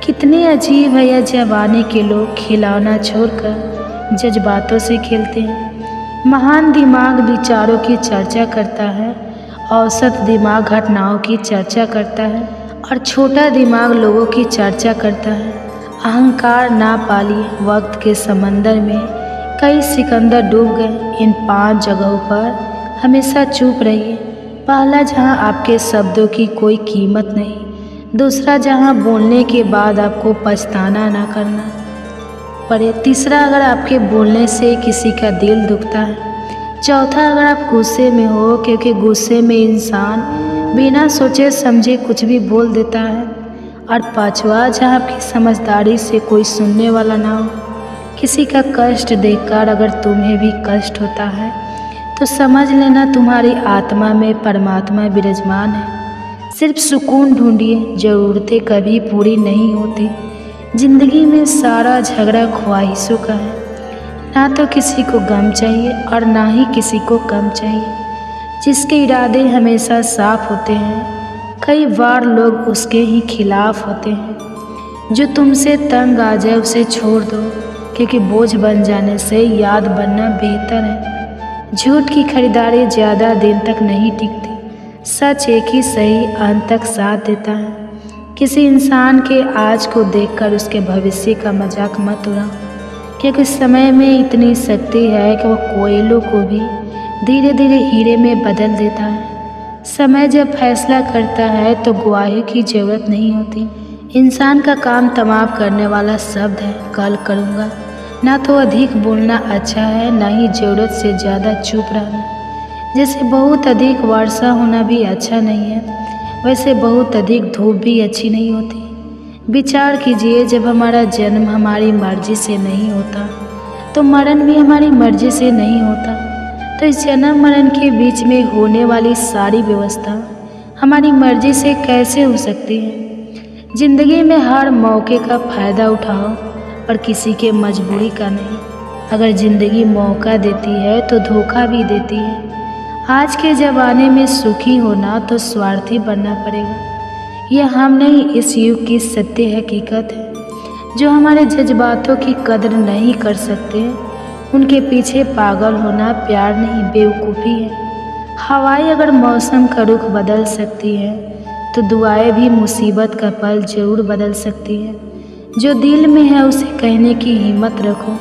कितने अजीब है यह जवानी के लोग खिलौना छोड़कर जज्बातों से खेलते हैं। महान दिमाग विचारों की चर्चा करता है, औसत दिमाग घटनाओं की चर्चा करता है और छोटा दिमाग लोगों की चर्चा करता है। अहंकार ना पाली वक्त के समंदर में कई सिकंदर डूब गए। इन 5 जगहों पर हमेशा चुप रहिए। पहला, जहां आपके शब्दों की कोई कीमत नहीं। दूसरा, जहां बोलने के बाद आपको पछताना ना करना पड़े। तीसरा, अगर आपके बोलने से किसी का दिल दुखता है। चौथा, अगर आप गुस्से में हो, क्योंकि गुस्से में इंसान बिना सोचे समझे कुछ भी बोल देता है। और पांचवा, जहाँ आपकी समझदारी से कोई सुनने वाला ना हो। किसी का कष्ट देखकर अगर तुम्हें भी कष्ट होता है तो समझ लेना तुम्हारी आत्मा में परमात्मा विराजमान है। सिर्फ सुकून ढूंढिए, ज़रूरतें कभी पूरी नहीं होती। ज़िंदगी में सारा झगड़ा ख्वाहिशों का है। ना तो किसी को गम चाहिए और ना ही किसी को कम चाहिए। जिसके इरादे हमेशा साफ होते हैं, कई बार लोग उसके ही खिलाफ होते हैं। जो तुमसे तंग आ जाए उसे छोड़ दो, क्योंकि बोझ बन जाने से याद बनना बेहतर है। झूठ की खरीदारी ज़्यादा दिन तक नहीं टिकती। सच एक ही सही अंत तक साथ देता है। किसी इंसान के आज को देखकर उसके भविष्य का मजाक मत उड़ाओ, क्योंकि समय में इतनी शक्ति है कि वह कोयलों को भी धीरे धीरे हीरे में बदल देता है। समय जब फैसला करता है तो गवाही की ज़रूरत नहीं होती। इंसान का काम तमाम करने वाला शब्द है, कल करूँगा। ना तो अधिक बोलना अच्छा है, ना ही ज़रूरत से ज़्यादा चुप रहना। जैसे बहुत अधिक वर्षा होना भी अच्छा नहीं है, वैसे बहुत अधिक धूप भी अच्छी नहीं होती। विचार कीजिए, जब हमारा जन्म हमारी मर्जी से नहीं होता तो मरण भी हमारी मर्जी से नहीं होता। तो इस जन्म मरण के बीच में होने वाली सारी व्यवस्था हमारी मर्जी से कैसे हो सकती है। ज़िंदगी में हर मौके का फ़ायदा उठाओ और किसी के मजबूरी का नहीं। अगर ज़िंदगी मौका देती है तो धोखा भी देती है। आज के ज़माने में सुखी होना तो स्वार्थी बनना पड़ेगा। यह हम नहीं, इस युग की सत्य हकीकत है। जो हमारे जज्बातों की कदर नहीं कर सकते, उनके पीछे पागल होना प्यार नहीं, बेवकूफ़ी है। हवाएं अगर मौसम का रुख बदल सकती है तो दुआएं भी मुसीबत का पल जरूर बदल सकती है। जो दिल में है उसे कहने की हिम्मत रखो,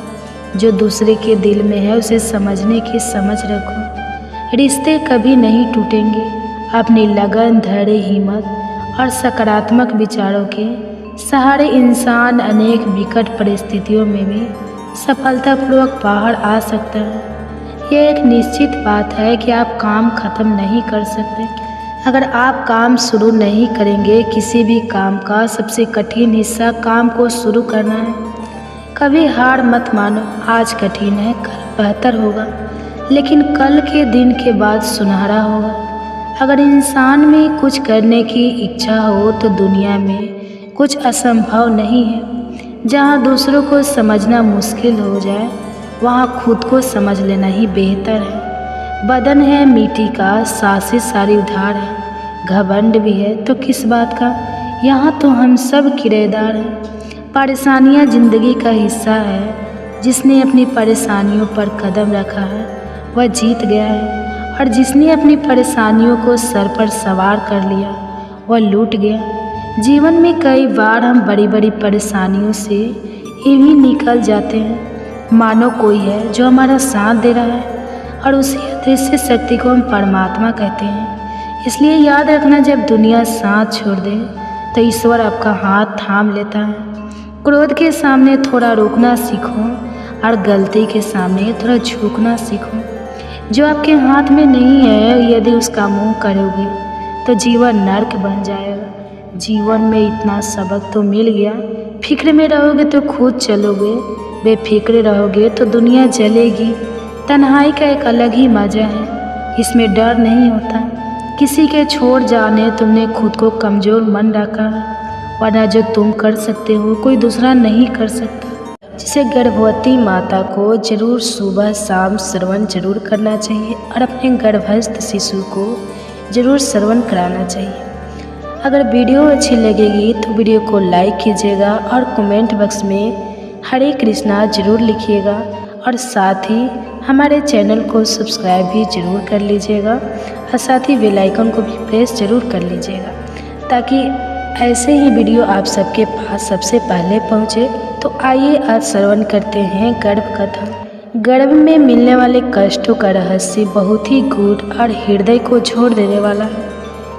जो दूसरे के दिल में है उसे समझने की समझ रखो। रिश्ते कभी नहीं टूटेंगे। अपनी लगन, धैर्य, हिम्मत और सकारात्मक विचारों के सहारे इंसान अनेक विकट परिस्थितियों में भी सफलतापूर्वक बाहर आ सकता है। यह एक निश्चित बात है कि आप काम ख़त्म नहीं कर सकते। अगर आप काम शुरू नहीं करेंगे, किसी भी काम का सबसे कठिन हिस्सा काम को शुरू करना है। कभी हार मत मानो। आज कठिन है, कल बेहतर होगा, लेकिन कल के दिन के बाद सुनहरा होगा। अगर इंसान में कुछ करने की इच्छा हो तो दुनिया में कुछ असंभव नहीं है। जहाँ दूसरों को समझना मुश्किल हो जाए, वहाँ खुद को समझ लेना ही बेहतर है। बदन है मिट्टी का, सांसें सारी उधार है। घमंड भी है तो किस बात का, यहाँ तो हम सब किराएदार हैं। परेशानियाँ ज़िंदगी का हिस्सा है। जिसने अपनी परेशानियों पर कदम रखा है वह जीत गया है, और जिसने अपनी परेशानियों को सर पर सवार कर लिया वह लूट गया। जीवन में कई बार हम बड़ी बड़ी परेशानियों से यूं ही निकल जाते हैं, मानो कोई है जो हमारा साथ दे रहा है, और उसी अदृश्य शक्ति को हम परमात्मा कहते हैं। इसलिए याद रखना, जब दुनिया साथ छोड़ दे तो ईश्वर आपका हाथ थाम लेता है। क्रोध के सामने थोड़ा रुकना सीखो और गलती के सामने थोड़ा झुकना सीखो। जो आपके हाथ में नहीं है, यदि उसका मुंह करोगे तो जीवन नर्क बन जाएगा। जीवन में इतना सबक तो मिल गया। फिक्र में रहोगे तो खुद चलोगे, बेफिक्र रहोगे तो दुनिया जलेगी। तन्हाई का एक अलग ही मज़ा है, इसमें डर नहीं होता। किसी के छोड़ जाने तुमने खुद को कमज़ोर मन रखा है, वरना जो तुम कर सकते हो कोई दूसरा नहीं कर सकता। जिसे गर्भवती माता को जरूर सुबह शाम श्रवण जरूर करना चाहिए, और अपने गर्भस्थ शिशु को ज़रूर श्रवण कराना चाहिए। अगर वीडियो अच्छी लगेगी तो वीडियो को लाइक कीजिएगा और कमेंट बॉक्स में हरे कृष्णा ज़रूर लिखिएगा और साथ ही हमारे चैनल को सब्सक्राइब भी ज़रूर कर लीजिएगा और साथ ही बेल आइकन को भी प्रेस ज़रूर कर लीजिएगा ताकि ऐसे ही वीडियो आप सबके पास सबसे पहले पहुँचे। तो आइए आज श्रवण करते हैं गर्भ कथा। गर्भ में मिलने वाले कष्टों का रहस्य बहुत ही गूढ़ और हृदय को झोड़ देने वाला है।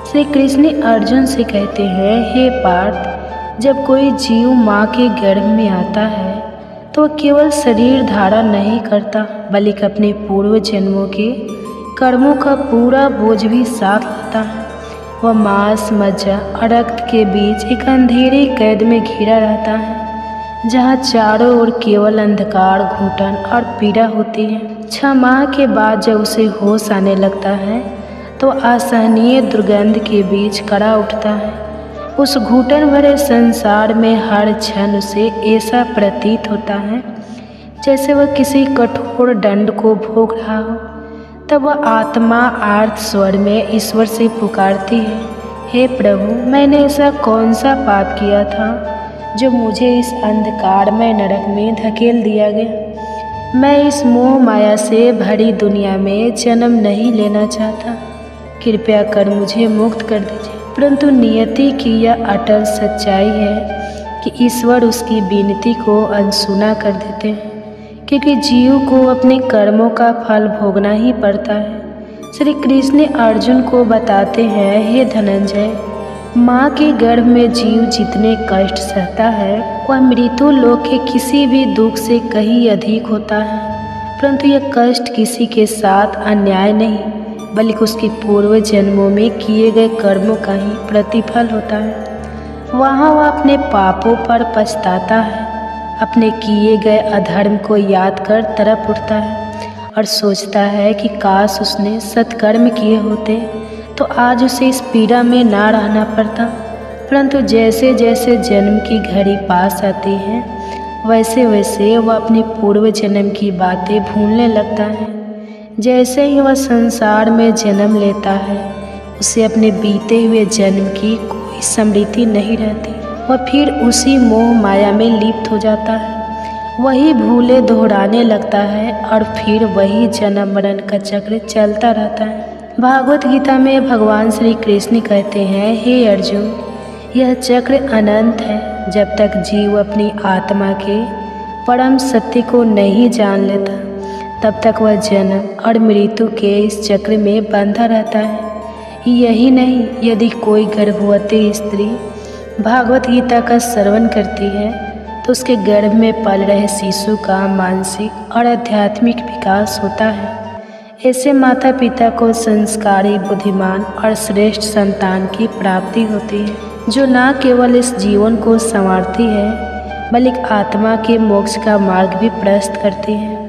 श्री कृष्ण अर्जुन से कहते हैं, हे पार्थ, जब कोई जीव माँ के गर्भ में आता है तो केवल शरीर धारण नहीं करता बल्कि अपने पूर्व जन्मों के कर्मों का पूरा बोझ भी साथ लाता है। वह मांस, मज्जा और रक्त के बीच एक अंधेरी कैद में घिरा रहता है जहाँ चारों ओर केवल अंधकार, घुटन और पीड़ा होती है। 6 माह के बाद जब उसे होश आने लगता है तो असहनीय दुर्गंध के बीच कड़ा उठता है। उस घुटन भरे संसार में हर क्षण उसे ऐसा प्रतीत होता है जैसे वह किसी कठोर दंड को भोग रहा हो। तब वह आत्मा आर्त स्वर में ईश्वर से पुकारती है, हे प्रभु, मैंने ऐसा कौन सा पाप किया था जो मुझे इस अंधकारमय नरक में धकेल दिया गया। मैं इस मोह माया से भरी दुनिया में जन्म नहीं लेना चाहता। कृपया कर मुझे मुक्त कर दीजिए। परंतु नियति की यह अटल सच्चाई है कि ईश्वर उसकी विनती को अनसुना कर देते हैं, क्योंकि जीव को अपने कर्मों का फल भोगना ही पड़ता है। श्री कृष्ण अर्जुन को बताते हैं, हे धनंजय, माँ के गर्भ में जीव जितने कष्ट सहता है वह मृत्यु लोक के किसी भी दुख से कहीं अधिक होता है। परंतु यह कष्ट किसी के साथ अन्याय नहीं बल्कि उसके पूर्व जन्मों में किए गए कर्मों का ही प्रतिफल होता है। वहाँ वह अपने पापों पर पछताता है, अपने किए गए अधर्म को याद कर तड़प उठता है और सोचता है कि काश उसने सत्कर्म किए होते तो आज उसे इस पीड़ा में ना रहना पड़ता। परंतु जैसे जैसे जन्म की घड़ी पास आती है वैसे वैसे वह अपने पूर्व जन्म की बातें भूलने लगता है। जैसे ही वह संसार में जन्म लेता है उसे अपने बीते हुए जन्म की कोई स्मृति नहीं रहती। वह फिर उसी मोह माया में लिप्त हो जाता है, वही भूले दोहराने लगता है और फिर वही जन्म मरण का चक्र चलता रहता है। भागवत गीता में भगवान श्री कृष्ण कहते हैं, हे अर्जुन, यह चक्र अनंत है। जब तक जीव अपनी आत्मा के परम सत्य को नहीं जान लेता तब तक वह जन्म और मृत्यु के इस चक्र में बंधा रहता है। यही नहीं, यदि कोई गर्भवती स्त्री भागवत गीता का श्रवण करती है तो उसके गर्भ में पल रहे शिशु का मानसिक और आध्यात्मिक विकास होता है। ऐसे माता पिता को संस्कारी, बुद्धिमान और श्रेष्ठ संतान की प्राप्ति होती है जो न केवल इस जीवन को संवारती है बल्कि आत्मा के मोक्ष का मार्ग भी प्रशस्त करती है।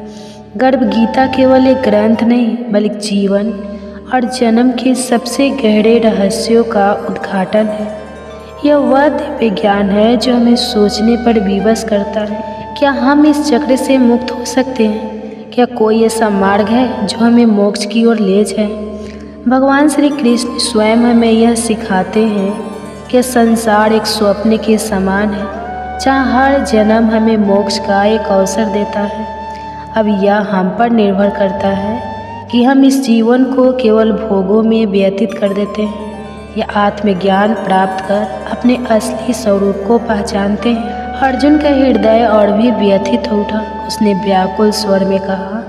गर्भ गीता केवल एक ग्रंथ नहीं बल्कि जीवन और जन्म के सबसे गहरे रहस्यों का उद्घाटन है। यह वह दिव्य ज्ञान है जो हमें सोचने पर विवश करता है, क्या हम इस चक्र से मुक्त हो सकते हैं? क्या कोई ऐसा मार्ग है जो हमें मोक्ष की ओर ले जाए? भगवान श्री कृष्ण स्वयं हमें यह सिखाते हैं कि संसार एक स्वप्न के समान है जहाँ हर जन्म हमें मोक्ष का एक अवसर देता है। अब यह हम पर निर्भर करता है कि हम इस जीवन को केवल भोगों में व्यतीत कर देते हैं या आत्मज्ञान प्राप्त कर अपने असली स्वरूप को पहचानते हैं। अर्जुन का हृदय और भी व्यथित हो उठा। उसने व्याकुल स्वर में कहा,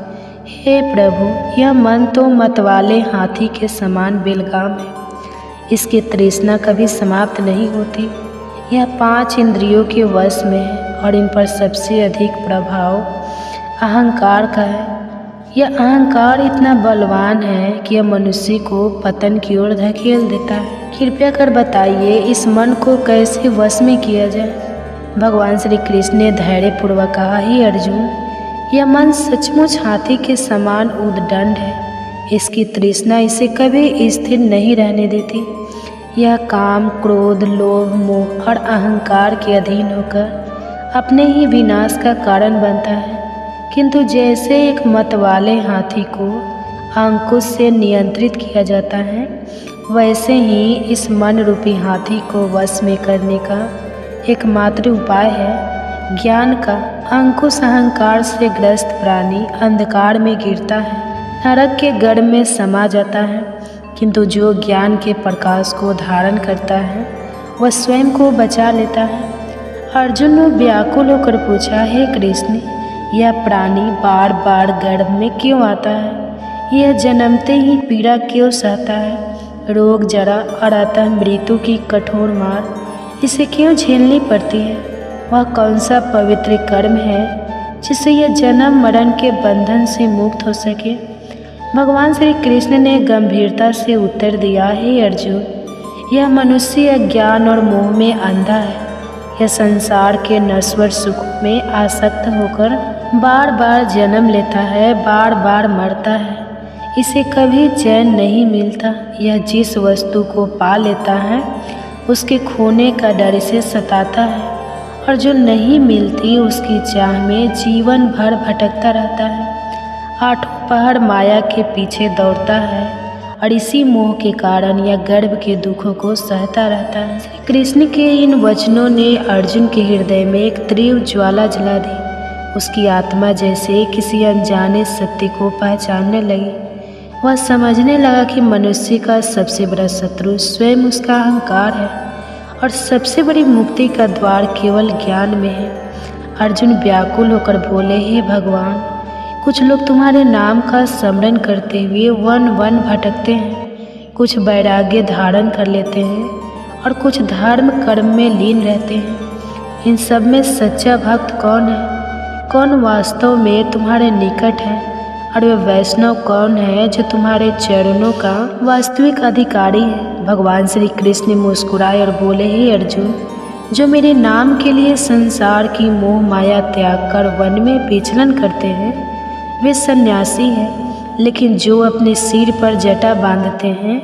हे प्रभु, यह मन तो मतवाले हाथी के समान बेलगाम है। इसकी तृष्णा कभी समाप्त नहीं होती। यह 5 इंद्रियों के वश में है और इन पर सबसे अधिक प्रभाव अहंकार का है। यह अहंकार इतना बलवान है कि यह मनुष्य को पतन की ओर धकेल देता है। कृपया कर बताइए, इस मन को कैसे वश में किया जाए? भगवान श्री कृष्ण ने धैर्यपूर्वक कहा, हे अर्जुन, यह मन सचमुच हाथी के समान उद्दंड है। इसकी तृष्णा इसे कभी स्थिर नहीं रहने देती। यह काम, क्रोध, लोभ, मोह और अहंकार के अधीन होकर अपने ही विनाश का कारण बनता है। किंतु जैसे एक मतवाले हाथी को अंकुश से नियंत्रित किया जाता है, वैसे ही इस मन रूपी हाथी को वश में करने का एकमात्र उपाय है ज्ञान का। अंकुश अहंकार से ग्रस्त प्राणी अंधकार में गिरता है, नरक के गढ़ में समा जाता है, किंतु जो ज्ञान के प्रकाश को धारण करता है वह स्वयं को बचा लेता है। अर्जुन ने व्याकुल होकर पूछा, हे कृष्ण, यह प्राणी बार बार गर्भ में क्यों आता है? यह जन्मते ही पीड़ा क्यों सहता है? रोग, जरा और अतः मृत्यु की कठोर मार इसे क्यों झेलनी पड़ती है? वह कौन सा पवित्र कर्म है जिससे यह जन्म मरण के बंधन से मुक्त हो सके? भगवान श्री कृष्ण ने गंभीरता से उत्तर दिया, हे अर्जुन, यह मनुष्य अज्ञान और मोह में अंधा है। यह संसार के नश्वर सुख में आसक्त होकर बार बार जन्म लेता है, बार बार मरता है। इसे कभी चैन नहीं मिलता। यह जिस वस्तु को पा लेता है उसके खोने का डर इसे सताता है, और जो नहीं मिलती उसकी चाह में जीवन भर भटकता रहता है। आठों पहर माया के पीछे दौड़ता है और इसी मोह के कारण यह गर्भ के दुखों को सहता रहता है। श्री कृष्ण के इन वचनों ने अर्जुन के हृदय में एक तीव्र ज्वाला जला दी। उसकी आत्मा जैसे किसी अनजाने सत्य को पहचानने लगी। वह समझने लगा कि मनुष्य का सबसे बड़ा शत्रु स्वयं उसका अहंकार है और सबसे बड़ी मुक्ति का द्वार केवल ज्ञान में है। अर्जुन व्याकुल होकर बोले, हे भगवान, कुछ लोग तुम्हारे नाम का स्मरण करते हुए वन वन भटकते हैं, कुछ वैराग्य धारण कर लेते हैं और कुछ धर्म कर्म में लीन रहते हैं। इन सब में सच्चा भक्त कौन है? कौन वास्तव में तुम्हारे निकट है? और वह वैष्णव कौन है जो तुम्हारे चरणों का वास्तविक अधिकारी है? भगवान श्री कृष्ण मुस्कुराए और बोले, हे अर्जुन, जो मेरे नाम के लिए संसार की मोह माया त्याग कर वन में विचलन करते हैं वे सन्यासी हैं, लेकिन जो अपने सिर पर जटा बांधते हैं,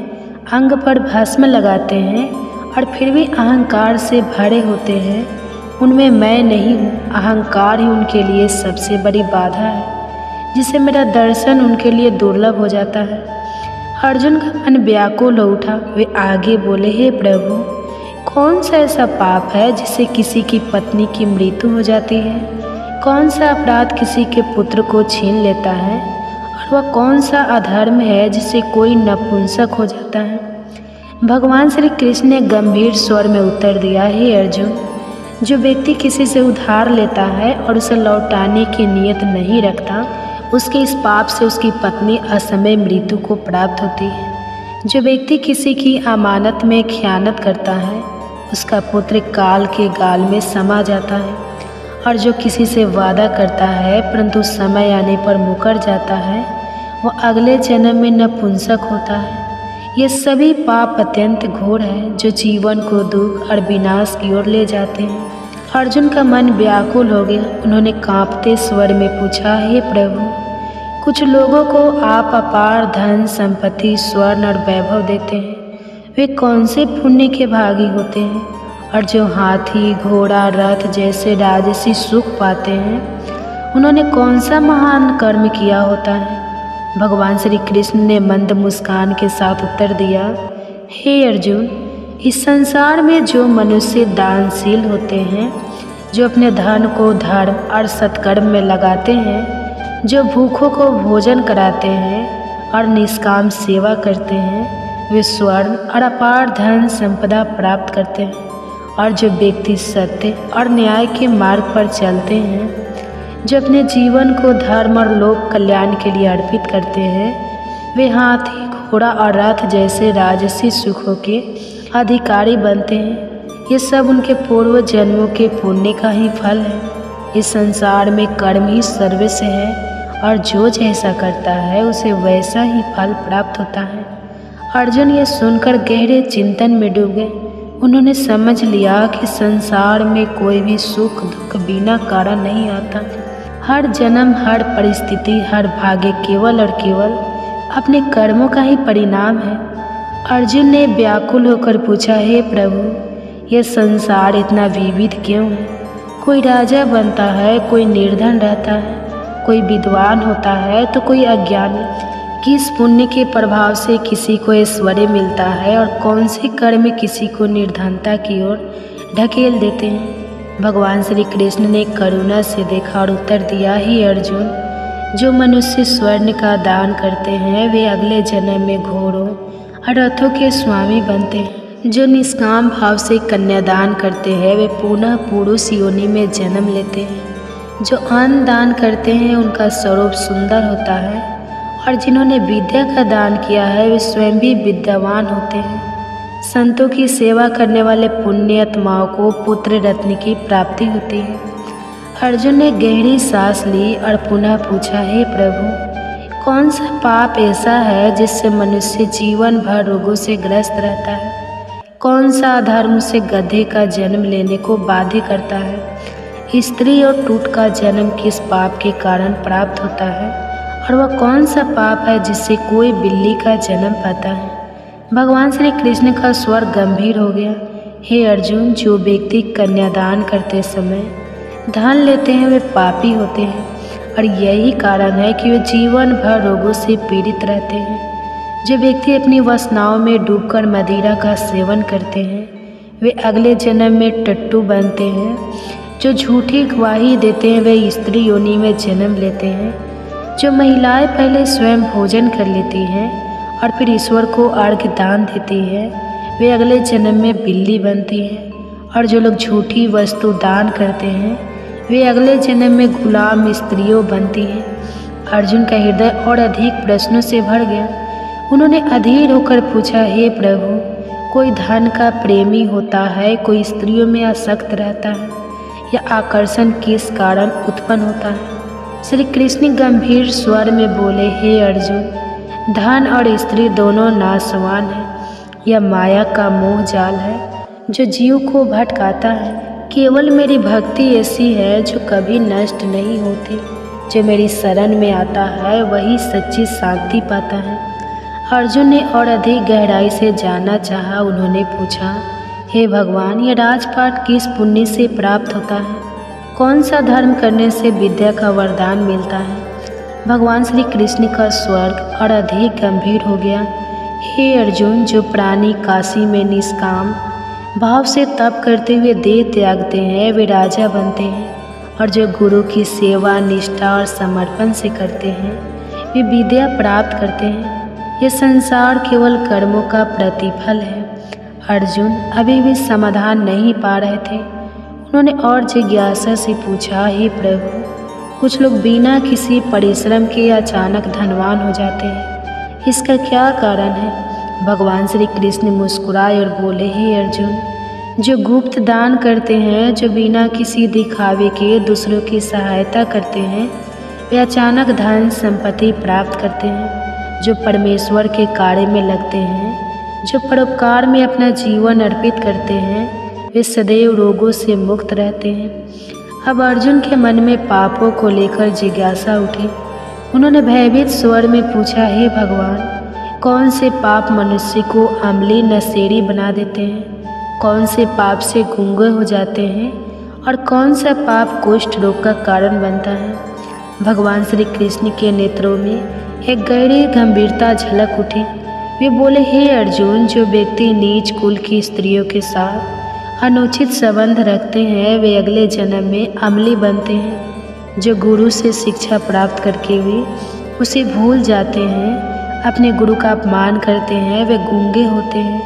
अंग पर भस्म लगाते हैं और फिर भी अहंकार से भरे होते हैं, उनमें मैं नहीं हूँ। अहंकार ही उनके लिए सबसे बड़ी बाधा है, जिससे मेरा दर्शन उनके लिए दुर्लभ हो जाता है। अर्जुन का मन व्याकुल हो उठा। वे आगे बोले, हे प्रभु, कौन सा ऐसा पाप है जिससे किसी की पत्नी की मृत्यु हो जाती है? कौन सा अपराध किसी के पुत्र को छीन लेता है? और वह कौन सा अधर्म है जिससे कोई नपुंसक हो जाता है? भगवान श्री कृष्ण ने गंभीर स्वर में उत्तर दिया, हे अर्जुन, जो व्यक्ति किसी से उधार लेता है और उसे लौटाने की नियत नहीं रखता, उसके इस पाप से उसकी पत्नी असमय मृत्यु को प्राप्त होती है। जो व्यक्ति किसी की अमानत में खयानत करता है, उसका पुत्र काल के गाल में समा जाता है। और जो किसी से वादा करता है परंतु समय आने पर मुकर जाता है, वह अगले जन्म में नपुंसक होता है। ये सभी पाप अत्यंत घोर है जो जीवन को दुख और विनाश की ओर ले जाते हैं। अर्जुन का मन व्याकुल हो गया। उन्होंने कांपते स्वर में पूछा, हे प्रभु, कुछ लोगों को आप अपार धन संपत्ति स्वर्ण और वैभव देते हैं, वे कौन से पुण्य के भागी होते हैं? और जो हाथी घोड़ा रथ जैसे राजसी सुख पाते हैं, उन्होंने कौन सा महान कर्म किया होता है? भगवान श्री कृष्ण ने मंद मुस्कान के साथ उत्तर दिया, हे अर्जुन, इस संसार में जो मनुष्य दानशील होते हैं, जो अपने धन को धर्म और सत्कर्म में लगाते हैं, जो भूखों को भोजन कराते हैं और निष्काम सेवा करते हैं, वे स्वर्ण और अपार धन संपदा प्राप्त करते हैं। और जो व्यक्ति सत्य और न्याय के मार्ग पर चलते हैं, जो अपने जीवन को धर्म और लोक कल्याण के लिए अर्पित करते हैं, वे हाथी घोड़ा और रथ जैसे राजसी सुखों के अधिकारी बनते हैं। ये सब उनके पूर्व जन्मों के पुण्य का ही फल है। इस संसार में कर्म ही सर्वस्व है और जो जैसा करता है उसे वैसा ही फल प्राप्त होता है। अर्जुन ये सुनकर गहरे चिंतन में डूब गए। उन्होंने समझ लिया कि संसार में कोई भी सुख दुख बिना कारण नहीं आता। हर जन्म, हर परिस्थिति, हर भाग्य केवल और केवल अपने कर्मों का ही परिणाम है। अर्जुन ने व्याकुल होकर पूछा, हे प्रभु, यह संसार इतना विविध क्यों है? कोई राजा बनता है, कोई निर्धन रहता है, कोई विद्वान होता है तो कोई अज्ञानी। किस पुण्य के प्रभाव से किसी को ऐश्वर्य मिलता है और कौन से कर्म किसी को निर्धनता की ओर ढकेल देते हैं। भगवान श्री कृष्ण ने करुणा से देखा और उत्तर दिया, हे अर्जुन, जो मनुष्य स्वर्ण का दान करते हैं वे अगले जन्म में घोड़ों और रथों के स्वामी बनते हैं। जो निष्काम भाव से कन्यादान करते हैं वे पुनः पुरुष योनि में जन्म लेते हैं। जो अन्न दान करते हैं उनका स्वरूप सुंदर होता है और जिन्होंने विद्या का दान किया है वे स्वयं भी विद्यावान होते हैं। संतों की सेवा करने वाले पुण्य आत्माओं को पुत्र रत्न की प्राप्ति होती है। अर्जुन ने गहरी सांस ली और पुनः पूछा, हे प्रभु, कौन सा पाप ऐसा है जिससे मनुष्य जीवन भर रोगों से ग्रस्त रहता है? कौन सा अधर्म से गधे का जन्म लेने को बाध्य करता है? स्त्री और टूट का जन्म किस पाप के कारण प्राप्त होता है? और वह कौन सा पाप है जिससे कोई बिल्ली का जन्म पाता है? भगवान श्री कृष्ण का स्वर गंभीर हो गया। हे अर्जुन, जो व्यक्ति कन्यादान करते समय धन लेते हैं वे पापी होते हैं और यही कारण है कि वे जीवन भर रोगों से पीड़ित रहते हैं। जो व्यक्ति अपनी वासनाओं में डूबकर मदिरा का सेवन करते हैं वे अगले जन्म में टट्टू बनते हैं। जो झूठी गवाही देते हैं वे स्त्री योनि में जन्म लेते हैं। जो महिलाएं पहले स्वयं भोजन कर लेती हैं और फिर ईश्वर को अर्घ्य दान देती है वे अगले जन्म में बिल्ली बनती हैं। और जो लोग झूठी वस्तु दान करते हैं वे अगले जन्म में गुलाम स्त्रियों बनती हैं। अर्जुन का हृदय और अधिक प्रश्नों से भर गया। उन्होंने अधीर होकर पूछा, हे प्रभु, कोई धन का प्रेमी होता है, कोई स्त्रियों में आसक्त रहता है, या आकर्षण किस कारण उत्पन्न होता है? श्री कृष्ण गंभीर स्वर में बोले, हे अर्जुन, धन और स्त्री दोनों नाशवान हैं। यह माया का मोह जाल है जो जीव को भटकाता है। केवल मेरी भक्ति ऐसी है जो कभी नष्ट नहीं होती। जो मेरी शरण में आता है वही सच्ची शांति पाता है। अर्जुन ने और अधिक गहराई से जानना चाहा। उन्होंने पूछा, हे भगवान, यह राजपाट किस पुण्य से प्राप्त होता है? कौन सा धर्म करने से विद्या का वरदान मिलता है? भगवान श्री कृष्ण का स्वर और अधिक गंभीर हो गया। हे अर्जुन, जो प्राणी काशी में निष्काम भाव से तप करते हुए देह त्यागते हैं वे राजा बनते हैं। और जो गुरु की सेवा निष्ठा और समर्पण से करते हैं वे विद्या प्राप्त करते हैं। ये संसार केवल कर्मों का प्रतिफल है। अर्जुन अभी भी समाधान नहीं पा रहे थे। उन्होंने और जिज्ञासा से पूछा, हे प्रभु, कुछ लोग बिना किसी परिश्रम के अचानक धनवान हो जाते हैं, इसका क्या कारण है? भगवान श्री कृष्ण मुस्कुराए और बोले, हे अर्जुन, जो गुप्त दान करते हैं, जो बिना किसी दिखावे के दूसरों की सहायता करते हैं, वे अचानक धन संपत्ति प्राप्त करते हैं। जो परमेश्वर के कार्य में लगते हैं, जो परोपकार में अपना जीवन अर्पित करते हैं, वे सदैव रोगों से मुक्त रहते हैं। अब अर्जुन के मन में पापों को लेकर जिज्ञासा उठी। उन्होंने भयभीत स्वर में पूछा, हे भगवान, कौन से पाप मनुष्य को अम्ली नशेड़ी बना देते हैं? कौन से पाप से गूंगे हो जाते हैं? और कौन सा पाप कुष्ठ रोग का कारण बनता है? भगवान श्री कृष्ण के नेत्रों में एक गहरी गंभीरता झलक उठी। वे बोले, हे अर्जुन, जो व्यक्ति नीच कुल की स्त्रियों के साथ अनुचित संबंध रखते हैं वे अगले जन्म में अम्ली बनते हैं। जो गुरु से शिक्षा प्राप्त करके भी उसे भूल जाते हैं, अपने गुरु का अपमान करते हैं, वे गूंगे होते हैं।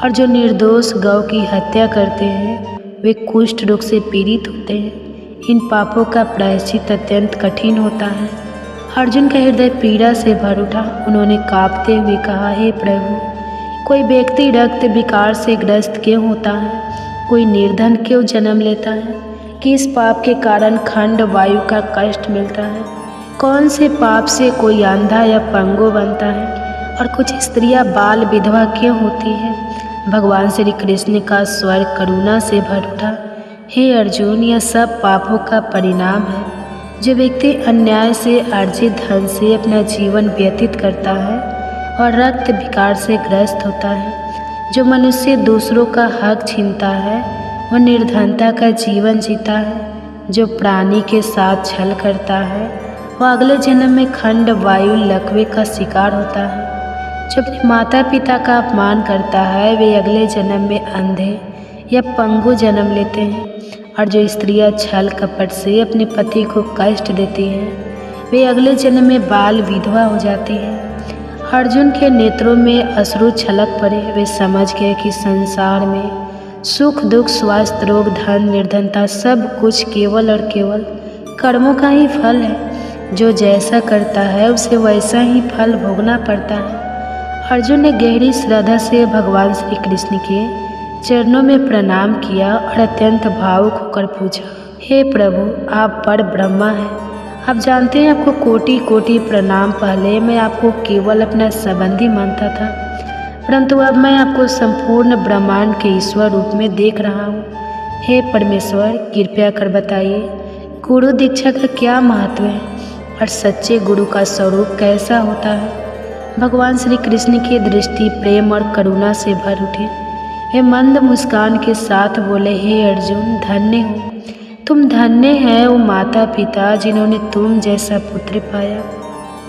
और जो निर्दोष गौ की हत्या करते हैं वे कुष्ठ रोग से पीड़ित होते हैं। इन पापों का प्रायश्चित अत्यंत कठिन होता है। अर्जुन का हृदय पीड़ा से भर उठा। उन्होंने कांपते हुए कहा, हे प्रभु, कोई व्यक्ति रक्त विकार से ग्रस्त क्यों होता है? कोई निर्धन क्यों जन्म लेता है? किस पाप के कारण खंड वायु का कष्ट मिलता है? कौन से पाप से कोई अंधा या पंगु बनता है? और कुछ स्त्रियां बाल विधवा क्यों होती है? भगवान श्री कृष्ण का स्वर करुणा से भर उठा। हे अर्जुन, यह सब पापों का परिणाम है। जो व्यक्ति अन्याय से अर्जित धन से अपना जीवन व्यतीत करता है और रक्त विकार से ग्रस्त होता है, जो मनुष्य दूसरों का हक छीनता है वह निर्धनता का जीवन जीता है। जो प्राणी के साथ छल करता है वह अगले जन्म में खंड वायु लकवे का शिकार होता है। जो अपने माता पिता का अपमान करता है वे अगले जन्म में अंधे या पंगु जन्म लेते हैं, और जो स्त्रियां छल कपट से अपने पति को कष्ट देती हैं वे अगले जन्म में बाल विधवा हो जाती हैं। अर्जुन के नेत्रों में अश्रु छलक पड़े। वे समझ गए कि संसार में सुख दुख स्वास्थ्य रोग धन निर्धनता सब कुछ केवल और केवल कर्मों का ही फल है। जो जैसा करता है उसे वैसा ही फल भोगना पड़ता है। अर्जुन ने गहरी श्रद्धा से भगवान श्री कृष्ण के चरणों में प्रणाम किया और अत्यंत भावुक होकर पूछा, हे प्रभु, आप पर ब्रह्मा हैं। आप जानते हैं आपको कोटि कोटि प्रणाम। पहले मैं आपको केवल अपना संबंधी मानता था, परंतु अब मैं आपको संपूर्ण ब्रह्मांड के ईश्वर रूप में देख रहा हूँ। हे परमेश्वर, कृपया कर बताइए गुरु दीक्षा का क्या महत्व है और सच्चे गुरु का स्वरूप कैसा होता है। भगवान श्री कृष्ण की दृष्टि प्रेम और करुणा से भर उठी। वे मंद मुस्कान के साथ बोले, हे अर्जुन, धन्य हो तुम, धन्य है वो माता पिता जिन्होंने तुम जैसा पुत्र पाया।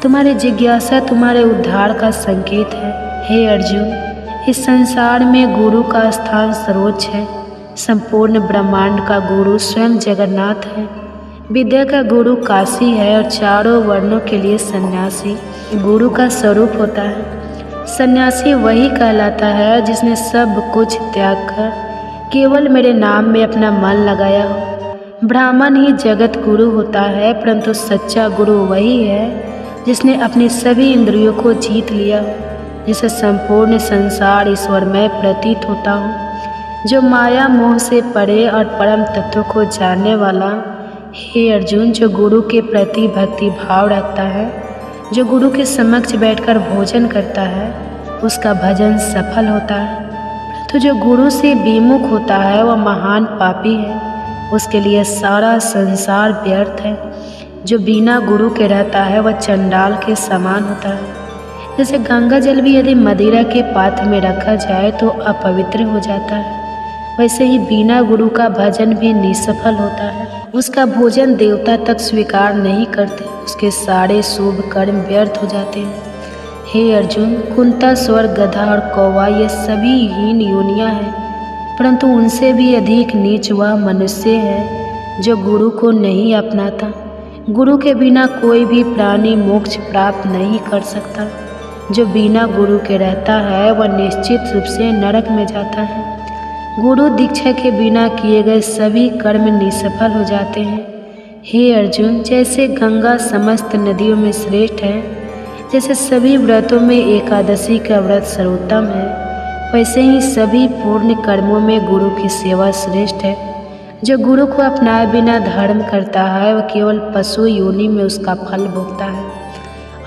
तुम्हारी जिज्ञासा तुम्हारे उद्धार का संकेत है। हे अर्जुन, इस संसार में गुरु का स्थान सर्वोच्च है। संपूर्ण ब्रह्मांड का गुरु स्वयं जगन्नाथ है। विद्या का गुरु काशी है और चारों वर्णों के लिए सन्यासी गुरु का स्वरूप होता है। सन्यासी वही कहलाता है जिसने सब कुछ त्याग कर केवल मेरे नाम में अपना मन लगाया हो। ब्राह्मण ही जगत गुरु होता है, परंतु सच्चा गुरु वही है जिसने अपनी सभी इंद्रियों को जीत लिया हो, जिसे संपूर्ण संसार ईश्वरमय प्रतीत होता हो, जो माया मोह से परे और परम तत्व को जानने वाला। हे अर्जुन, जो गुरु के प्रति भक्ति भाव रखता है, जो गुरु के समक्ष बैठकर भोजन करता है, उसका भजन सफल होता है। परंतु जो गुरु से विमुख होता है वह महान पापी है, उसके लिए सारा संसार व्यर्थ है। जो बिना गुरु के रहता है वह चंडाल के समान होता है। जैसे गंगा जल भी यदि मदिरा के पात्र में रखा जाए तो अपवित्र हो जाता है, वैसे ही बिना गुरु का भजन भी निष्फल होता है। उसका भोजन देवता तक स्वीकार नहीं करते, उसके सारे शुभ कर्म व्यर्थ हो जाते हैं। हे अर्जुन, कुंता स्वर गधा और कौवा ये सभी हीन योनियां हैं, परंतु उनसे भी अधिक नीच वह मनुष्य है जो गुरु को नहीं अपनाता। गुरु के बिना कोई भी प्राणी मोक्ष प्राप्त नहीं कर सकता। जो बिना गुरु के रहता है वह निश्चित रूप से नरक में जाता है। गुरु दीक्षा के बिना किए गए सभी कर्म निष्फल हो जाते हैं। हे अर्जुन, जैसे गंगा समस्त नदियों में श्रेष्ठ है, जैसे सभी व्रतों में एकादशी का व्रत सर्वोत्तम है, वैसे ही सभी पूर्ण कर्मों में गुरु की सेवा श्रेष्ठ है। जो गुरु को अपनाए बिना धर्म करता है वह केवल पशु योनि में उसका फल भोगता है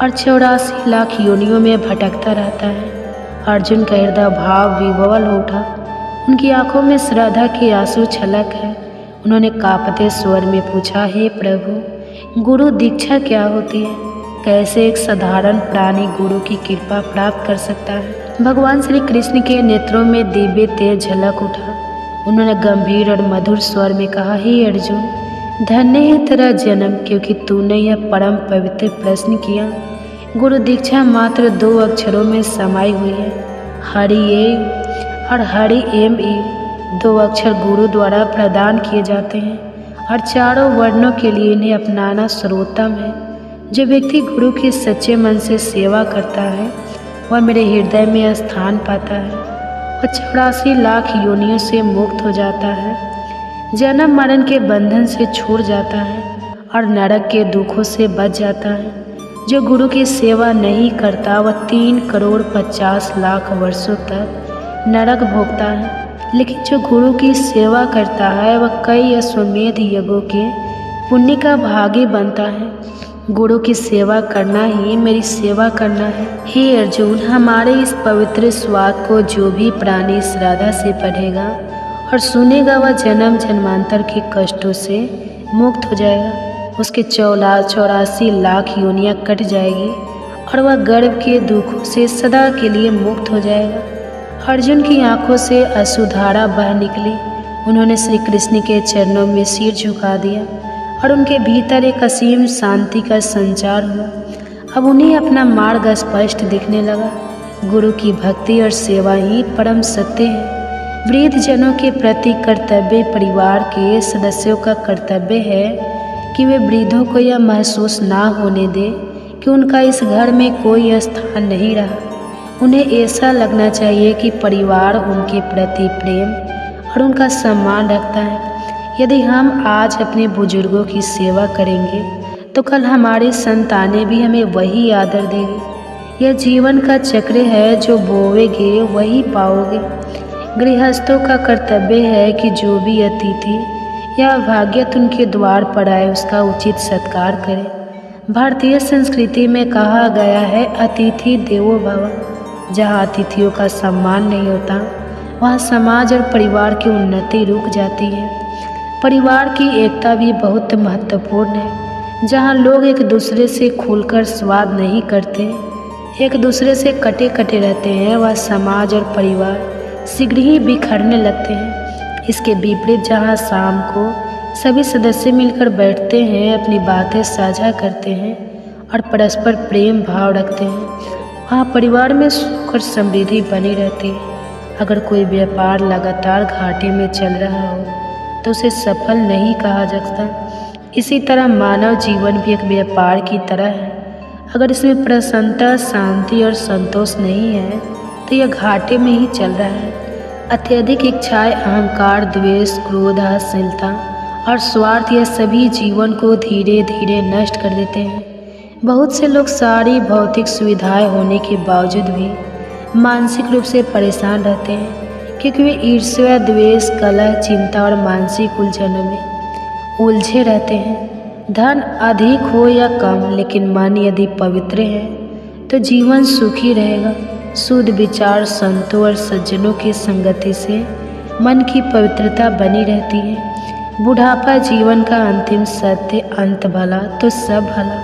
और 84 लाख योनियों में भटकता रहता है। अर्जुन का हृदय भाव विह्वल हो उठा। उनकी आंखों में श्रद्धा के आंसू छलक है। उन्होंने कांपते स्वर में पूछा, हे प्रभु, गुरु दीक्षा क्या होती है? कैसे एक साधारण प्राणी गुरु की कृपा प्राप्त कर सकता है? भगवान श्री कृष्ण के नेत्रों में दिव्य तेज झलक उठा। उन्होंने गंभीर और मधुर स्वर में कहा, हे अर्जुन, धन्य है तेरा जन्म, क्योंकि तूने यह परम पवित्र प्रश्न किया। गुरु दीक्षा मात्र 2 अक्षरों में समाई हुई है, हरि एव और हरि एम ई। 2 अक्षर गुरु द्वारा प्रदान किए जाते हैं और चारों वर्णों के लिए इन्हें अपनाना सर्वोत्तम है। जो व्यक्ति गुरु की सच्चे मन से सेवा करता है वह मेरे हृदय में स्थान पाता है। वह 84 लाख योनियों से मुक्त हो जाता है, जन्म मरण के बंधन से छूट जाता है और नरक के दुखों से बच जाता है। जो गुरु की सेवा नहीं करता वह 3 करोड़ 50 लाख वर्षों तक नरक भोगता है, लेकिन जो गुरु की सेवा करता है वह कई अश्वमेध यज्ञों के पुण्य का भागी बनता है। गुरु की सेवा करना ही मेरी सेवा करना है। हे अर्जुन, हमारे इस पवित्र स्वाद को जो भी प्राणी श्रद्धा से पढ़ेगा और सुनेगा वह जन्म जन्मांतर के कष्टों से मुक्त हो जाएगा। उसके 84 लाख योनियाँ कट जाएगी और वह गर्भ के दुखों से सदा के लिए मुक्त हो जाएगा। अर्जुन की आंखों से अश्रुधारा बह निकली। उन्होंने श्री कृष्ण के चरणों में सिर झुका दिया और उनके भीतर एक असीम शांति का संचार हुआ। अब उन्हें अपना मार्ग स्पष्ट दिखने लगा। गुरु की भक्ति और सेवा ही परम सत्य है। वृद्ध जनों के प्रति कर्तव्य परिवार के सदस्यों का कर्तव्य है कि वे वृद्धों को यह महसूस ना होने दें कि उनका इस घर में कोई स्थान नहीं रहा। उन्हें ऐसा लगना चाहिए कि परिवार उनके प्रति प्रेम और उनका सम्मान रखता है। यदि हम आज अपने बुजुर्गों की सेवा करेंगे तो कल हमारी संतानें भी हमें वही आदर देगी। यह जीवन का चक्र है, जो बोवेगे वही पाओगे। गृहस्थों का कर्तव्य है कि जो भी अतिथि या अभाग्यत उनके द्वार पर आए उसका उचित सत्कार करें। भारतीय संस्कृति में कहा गया है, अतिथि देवो भव। जहाँ अतिथियों का सम्मान नहीं होता वहाँ समाज और परिवार की उन्नति रुक जाती है। परिवार की एकता भी बहुत महत्वपूर्ण है। जहाँ लोग एक दूसरे से खुलकर संवाद नहीं करते, एक दूसरे से कटे कटे रहते हैं, वह समाज और परिवार शीघ्र ही बिखरने लगते हैं। इसके विपरीत जहाँ शाम को सभी सदस्य मिलकर बैठते हैं, अपनी बातें साझा करते हैं और परस्पर प्रेम भाव रखते हैं, वहाँ परिवार में सुख और समृद्धि बनी रहती है। अगर कोई व्यापार लगातार घाटे में चल रहा हो तो उसे सफल नहीं कहा जा सकता। इसी तरह मानव जीवन भी एक व्यापार की तरह है। अगर इसमें प्रसन्नता, शांति और संतोष नहीं है तो यह घाटे में ही चल रहा है। अत्यधिक इच्छाएं, अहंकार, द्वेष, क्रोध, असहिष्णुता और स्वार्थ यह सभी जीवन को धीरे धीरे नष्ट कर देते हैं। बहुत से लोग सारी भौतिक सुविधाएं होने के बावजूद भी मानसिक रूप से परेशान रहते हैं, क्योंकि वे ईर्ष्या, द्वेष, कलह, चिंता और मानसिक उलझनों में उलझे रहते हैं। धन अधिक हो या कम, लेकिन मन यदि पवित्र है तो जीवन सुखी रहेगा। शुद्ध विचार, संतों और सज्जनों की संगति से मन की पवित्रता बनी रहती है। बुढ़ापा जीवन का अंतिम सत्य, अंत भला तो सब भला,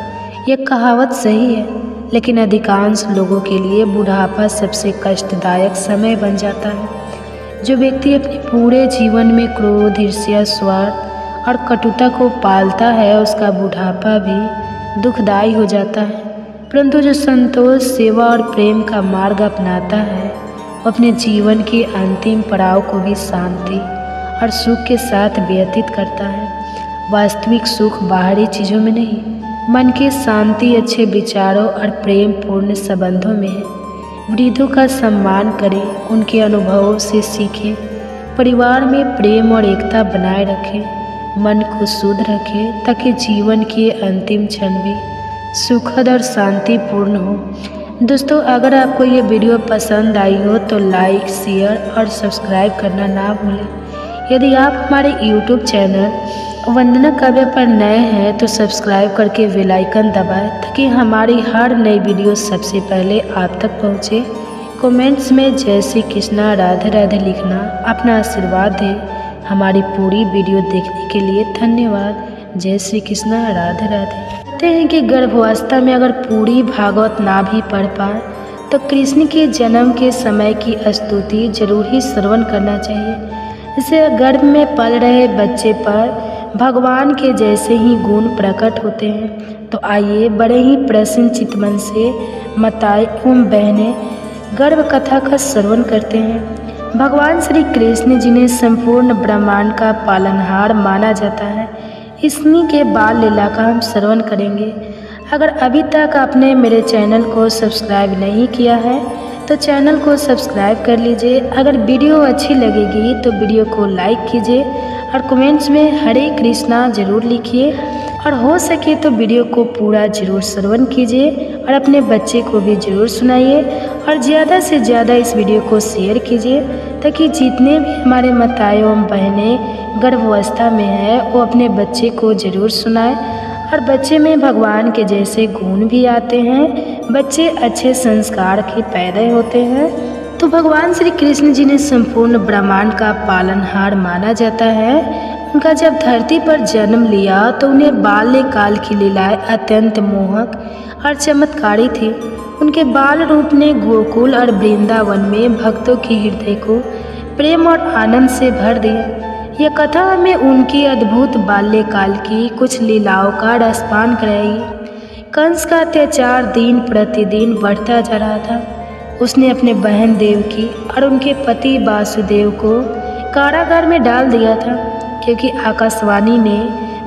यह कहावत सही है, लेकिन अधिकांश लोगों के लिए बुढ़ापा सबसे कष्टदायक समय बन जाता है। जो व्यक्ति अपने पूरे जीवन में क्रोध, ईर्ष्या, स्वार्थ और कटुता को पालता है, उसका बुढ़ापा भी दुखदायी हो जाता है। परंतु जो संतोष, सेवा और प्रेम का मार्ग अपनाता है, वो अपने जीवन के अंतिम पड़ाव को भी शांति और सुख के साथ व्यतीत करता है। वास्तविक सुख बाहरी चीज़ों में नहीं, मन की शांति, अच्छे विचारों और प्रेम पूर्ण संबंधों में है। वृद्धों का सम्मान करें, उनके अनुभवों से सीखें, परिवार में प्रेम और एकता बनाए रखें, मन को शुद्ध रखें ताकि जीवन के अंतिम क्षण भी सुखद और शांतिपूर्ण हो। दोस्तों, अगर आपको ये वीडियो पसंद आई हो तो लाइक, शेयर और सब्सक्राइब करना ना भूलें। यदि आप हमारे YouTube चैनल वंदना काव्य पर नए हैं तो सब्सक्राइब करके बेल आइकन दबाएं ताकि हमारी हर नई वीडियो सबसे पहले आप तक पहुँचे। कमेंट्स में जय श्री कृष्णा, राधे राधे लिखना, अपना आशीर्वाद दें। हमारी पूरी वीडियो देखने के लिए धन्यवाद। जय श्री कृष्णा, राधे राधे। कहते हैं कि गर्भावस्था में अगर पूरी भागवत ना भी पढ़ पाए तो कृष्ण के जन्म के समय की स्तुति जरूर ही श्रवण करना चाहिए। इसे गर्भ में पल रहे बच्चे पर भगवान के जैसे ही गुण प्रकट होते हैं। तो आइए बड़े ही प्रसन्न चित्तमन से माताएं एवं बहनें गर्भ कथा का श्रवण करते हैं। भगवान श्री कृष्ण जिन्हें संपूर्ण ब्रह्मांड का पालनहार माना जाता है, इन्हीं के बाल लीला का हम श्रवण करेंगे। अगर अभी तक आपने मेरे चैनल को सब्सक्राइब नहीं किया है तो चैनल को सब्सक्राइब कर लीजिए। अगर वीडियो अच्छी लगेगी तो वीडियो को लाइक कीजिए और कमेंट्स में हरे कृष्णा ज़रूर लिखिए, और हो सके तो वीडियो को पूरा ज़रूर श्रवण कीजिए और अपने बच्चे को भी ज़रूर सुनाइए, और ज़्यादा से ज़्यादा इस वीडियो को शेयर कीजिए ताकि जितने भी हमारे माताएं एवं बहनें गर्भावस्था में है वो अपने बच्चे को ज़रूर सुनाएं। और बच्चे में भगवान के जैसे गुण भी आते हैं, बच्चे अच्छे संस्कार के पैदा होते हैं। तो भगवान श्री कृष्ण जिन्हें संपूर्ण ब्रह्मांड का पालनहार माना जाता है, उनका जब धरती पर जन्म लिया तो उन्हें बाल्यकाल की लीलाएं अत्यंत मोहक और चमत्कारी थी। उनके बाल रूप ने गोकुल और वृंदावन में भक्तों के हृदय को प्रेम और आनंद से भर दिया। यह कथा हमें उनकी अद्भुत बाल्यकाल की कुछ लीलाओं का रसपान कराएगी। कंस का अत्याचार दिन प्रतिदिन बढ़ता जा रहा था। उसने अपने बहन देवकी और उनके पति वासुदेव को कारागार में डाल दिया था, क्योंकि आकाशवाणी ने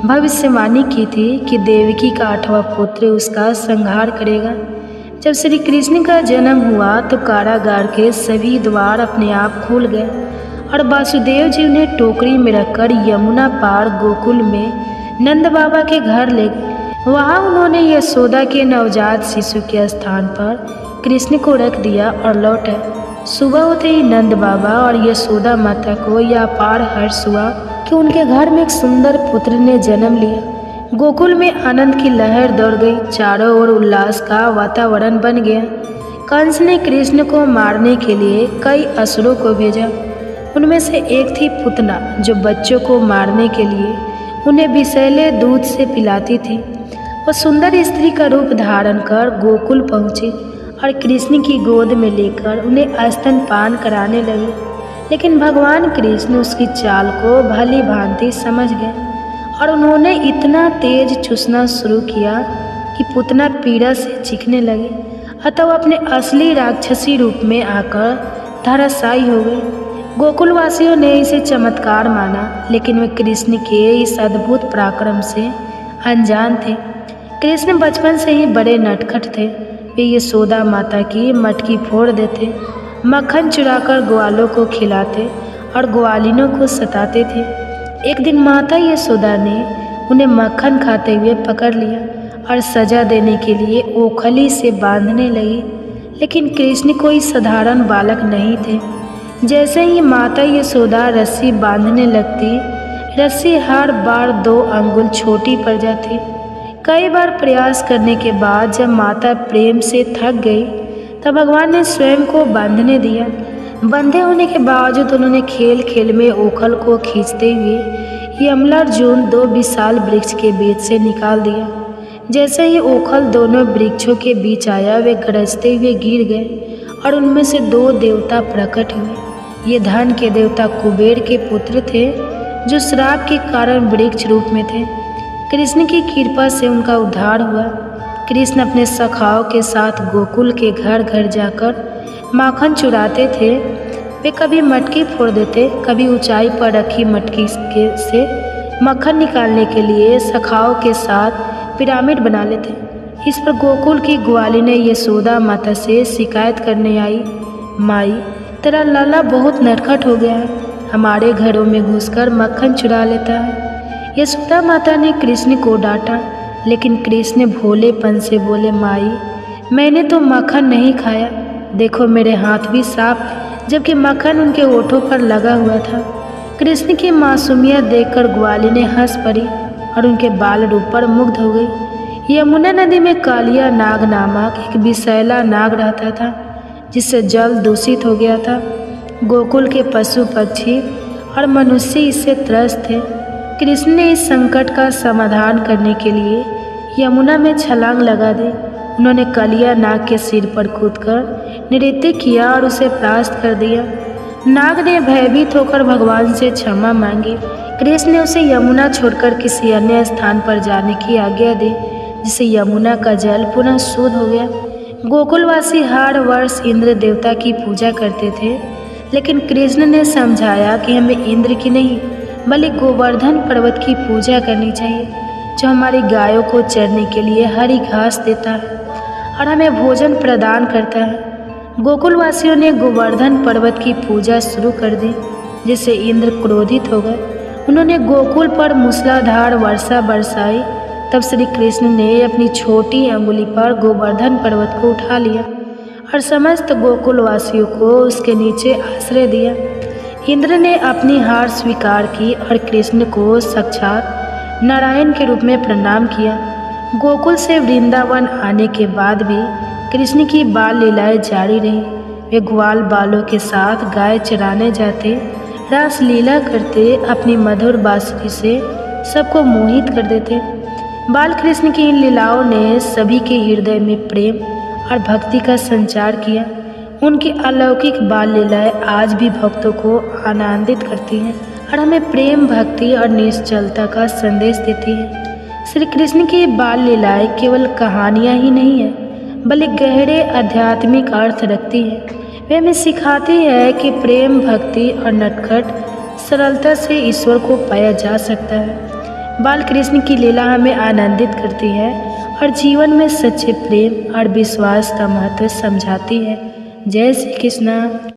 भविष्यवाणी की थी कि देवकी का 8वां पुत्र उसका संहार करेगा। जब श्री कृष्ण का जन्म हुआ तो कारागार के सभी द्वार अपने आप खुल गए और वासुदेव जी उन्हें टोकरी में रखकर यमुना पार गोकुल में नंद बाबा के घर ले गए। वहाँ उन्होंने यशोदा के नवजात शिशु के स्थान पर कृष्ण को रख दिया और लौट आए। सुबह होते ही नंद बाबा और यशोदा माता को यह अपार हर्ष हुआ कि उनके घर में एक सुंदर पुत्र ने जन्म लिया। गोकुल में आनंद की लहर दौड़ गई, चारों ओर उल्लास का वातावरण बन गया। कंस ने कृष्ण को मारने के लिए कई असुरों को भेजा। उनमें से एक थी पुतना, जो बच्चों को मारने के लिए उन्हें विषैले दूध से पिलाती थी। वह सुंदर स्त्री का रूप धारण कर गोकुल पहुंची और कृष्ण की गोद में लेकर उन्हें स्तनपान कराने लगी। लेकिन भगवान कृष्ण उसकी चाल को भली भांति समझ गए और उन्होंने इतना तेज चूसना शुरू किया कि पुतना पीड़ा से चीखने लगे। अतः वह अपने असली राक्षसी रूप में आकर धराशायी हो गए। गोकुलवासियों ने इसे चमत्कार माना, लेकिन वे कृष्ण के इस अद्भुत पराक्रम से अनजान थे। कृष्ण बचपन से ही बड़े नटखट थे। वे यशोदा माता की मटकी फोड़ देते, मक्खन चुराकर ग्वालों को खिलाते और ग्वालिनों को सताते थे। एक दिन माता यशोदा ने उन्हें मक्खन खाते हुए पकड़ लिया और सजा देने के लिए ओखली से बांधने लगी। लेकिन कृष्ण कोई साधारण बालक नहीं थे। जैसे ही माता यशोदा रस्सी बांधने लगती, रस्सी हर बार 2 अंगुल छोटी पड़ जाती। कई बार प्रयास करने के बाद जब माता प्रेम से थक गई तब भगवान ने स्वयं को बांधने दिया। बंधे होने के बावजूद उन्होंने खेल खेल में ओखल को खींचते हुए यमलार्जुन 2 विशाल वृक्ष के बीच से निकाल दिया। जैसे ही ओखल दोनों वृक्षों के बीच आया, वे गरजते हुए गिर गए और उनमें से 2 देवता प्रकट हुए। ये धन के देवता कुबेर के पुत्र थे, जो श्राप के कारण वृक्ष रूप में थे। कृष्ण की कृपा से उनका उद्धार हुआ। कृष्ण अपने सखाओं के साथ गोकुल के घर घर जाकर माखन चुराते थे। वे कभी मटकी फोड़ देते, कभी ऊंचाई पर रखी मटकी से मक्खन निकालने के लिए सखाओं के साथ पिरामिड बना लेते। इस पर गोकुल की ग्वालिन यशोदा माता से शिकायत करने आई, माई तेरा लाला बहुत नटखट हो गया है, हमारे घरों में घुसकर मक्खन चुरा लेता है। यशोदा माता ने कृष्ण को डांटा, लेकिन कृष्ण भोलेपन से बोले, माई मैंने तो मक्खन नहीं खाया, देखो मेरे हाथ भी साफ, जबकि मक्खन उनके ओठों पर लगा हुआ था। कृष्ण की मासूमियत देखकर ग्वालिन हंस पड़ी और उनके बाल रूप पर मुग्ध हो गई। यमुना नदी में कालिया नाग नामक एक विषैला नाग रहता था, जिससे जल दूषित हो गया था। गोकुल के पशु पक्षी और मनुष्य इससे त्रस्त थे। कृष्ण ने इस संकट का समाधान करने के लिए यमुना में छलांग लगा दी। उन्होंने कालिया नाग के सिर पर कूदकर नृत्य किया और उसे परास्त कर दिया। नाग ने भयभीत होकर भगवान से क्षमा मांगी। कृष्ण ने उसे यमुना छोड़कर किसी अन्य स्थान पर जाने की आज्ञा दी, जिससे यमुना का जल पुनः शुद्ध हो गया। गोकुलवासी हर वर्ष इंद्र देवता की पूजा करते थे, लेकिन कृष्ण ने समझाया कि हमें इंद्र की नहीं बल्कि गोवर्धन पर्वत की पूजा करनी चाहिए, जो हमारी गायों को चरने के लिए हरी घास देता है और हमें भोजन प्रदान करता है। गोकुलवासियों ने गोवर्धन पर्वत की पूजा शुरू कर दी, जिससे इंद्र क्रोधित हो गए। उन्होंने गोकुल पर मूसलाधार वर्षा बरसाई। तब श्री कृष्ण ने अपनी छोटी अंगुली पर गोवर्धन पर्वत को उठा लिया और समस्त गोकुलवासियों को उसके नीचे आश्रय दिया। इंद्र ने अपनी हार स्वीकार की और कृष्ण को साक्षात नारायण के रूप में प्रणाम किया। गोकुल से वृंदावन आने के बाद भी कृष्ण की बाल लीलाएं जारी रही। वे ग्वाल बालों के साथ गाय चराने जाते, रास लीला करते, अपनी मधुर बांसुरी से सबको मोहित कर देते। बाल कृष्ण की इन लीलाओं ने सभी के हृदय में प्रेम और भक्ति का संचार किया। उनकी अलौकिक बाल लीलाएं आज भी भक्तों को आनंदित करती हैं। और हमें प्रेम, भक्ति और निश्चलता का संदेश देती है। श्री कृष्ण की बाल लीलाएं केवल कहानियाँ ही नहीं है, बल्कि गहरे आध्यात्मिक अर्थ रखती है। वे हमें सिखाती है कि प्रेम, भक्ति और नटखट सरलता से ईश्वर को पाया जा सकता है। बाल कृष्ण की लीला हमें आनंदित करती है और जीवन में सच्चे प्रेम और विश्वास का महत्व समझाती है। जय श्री कृष्ण।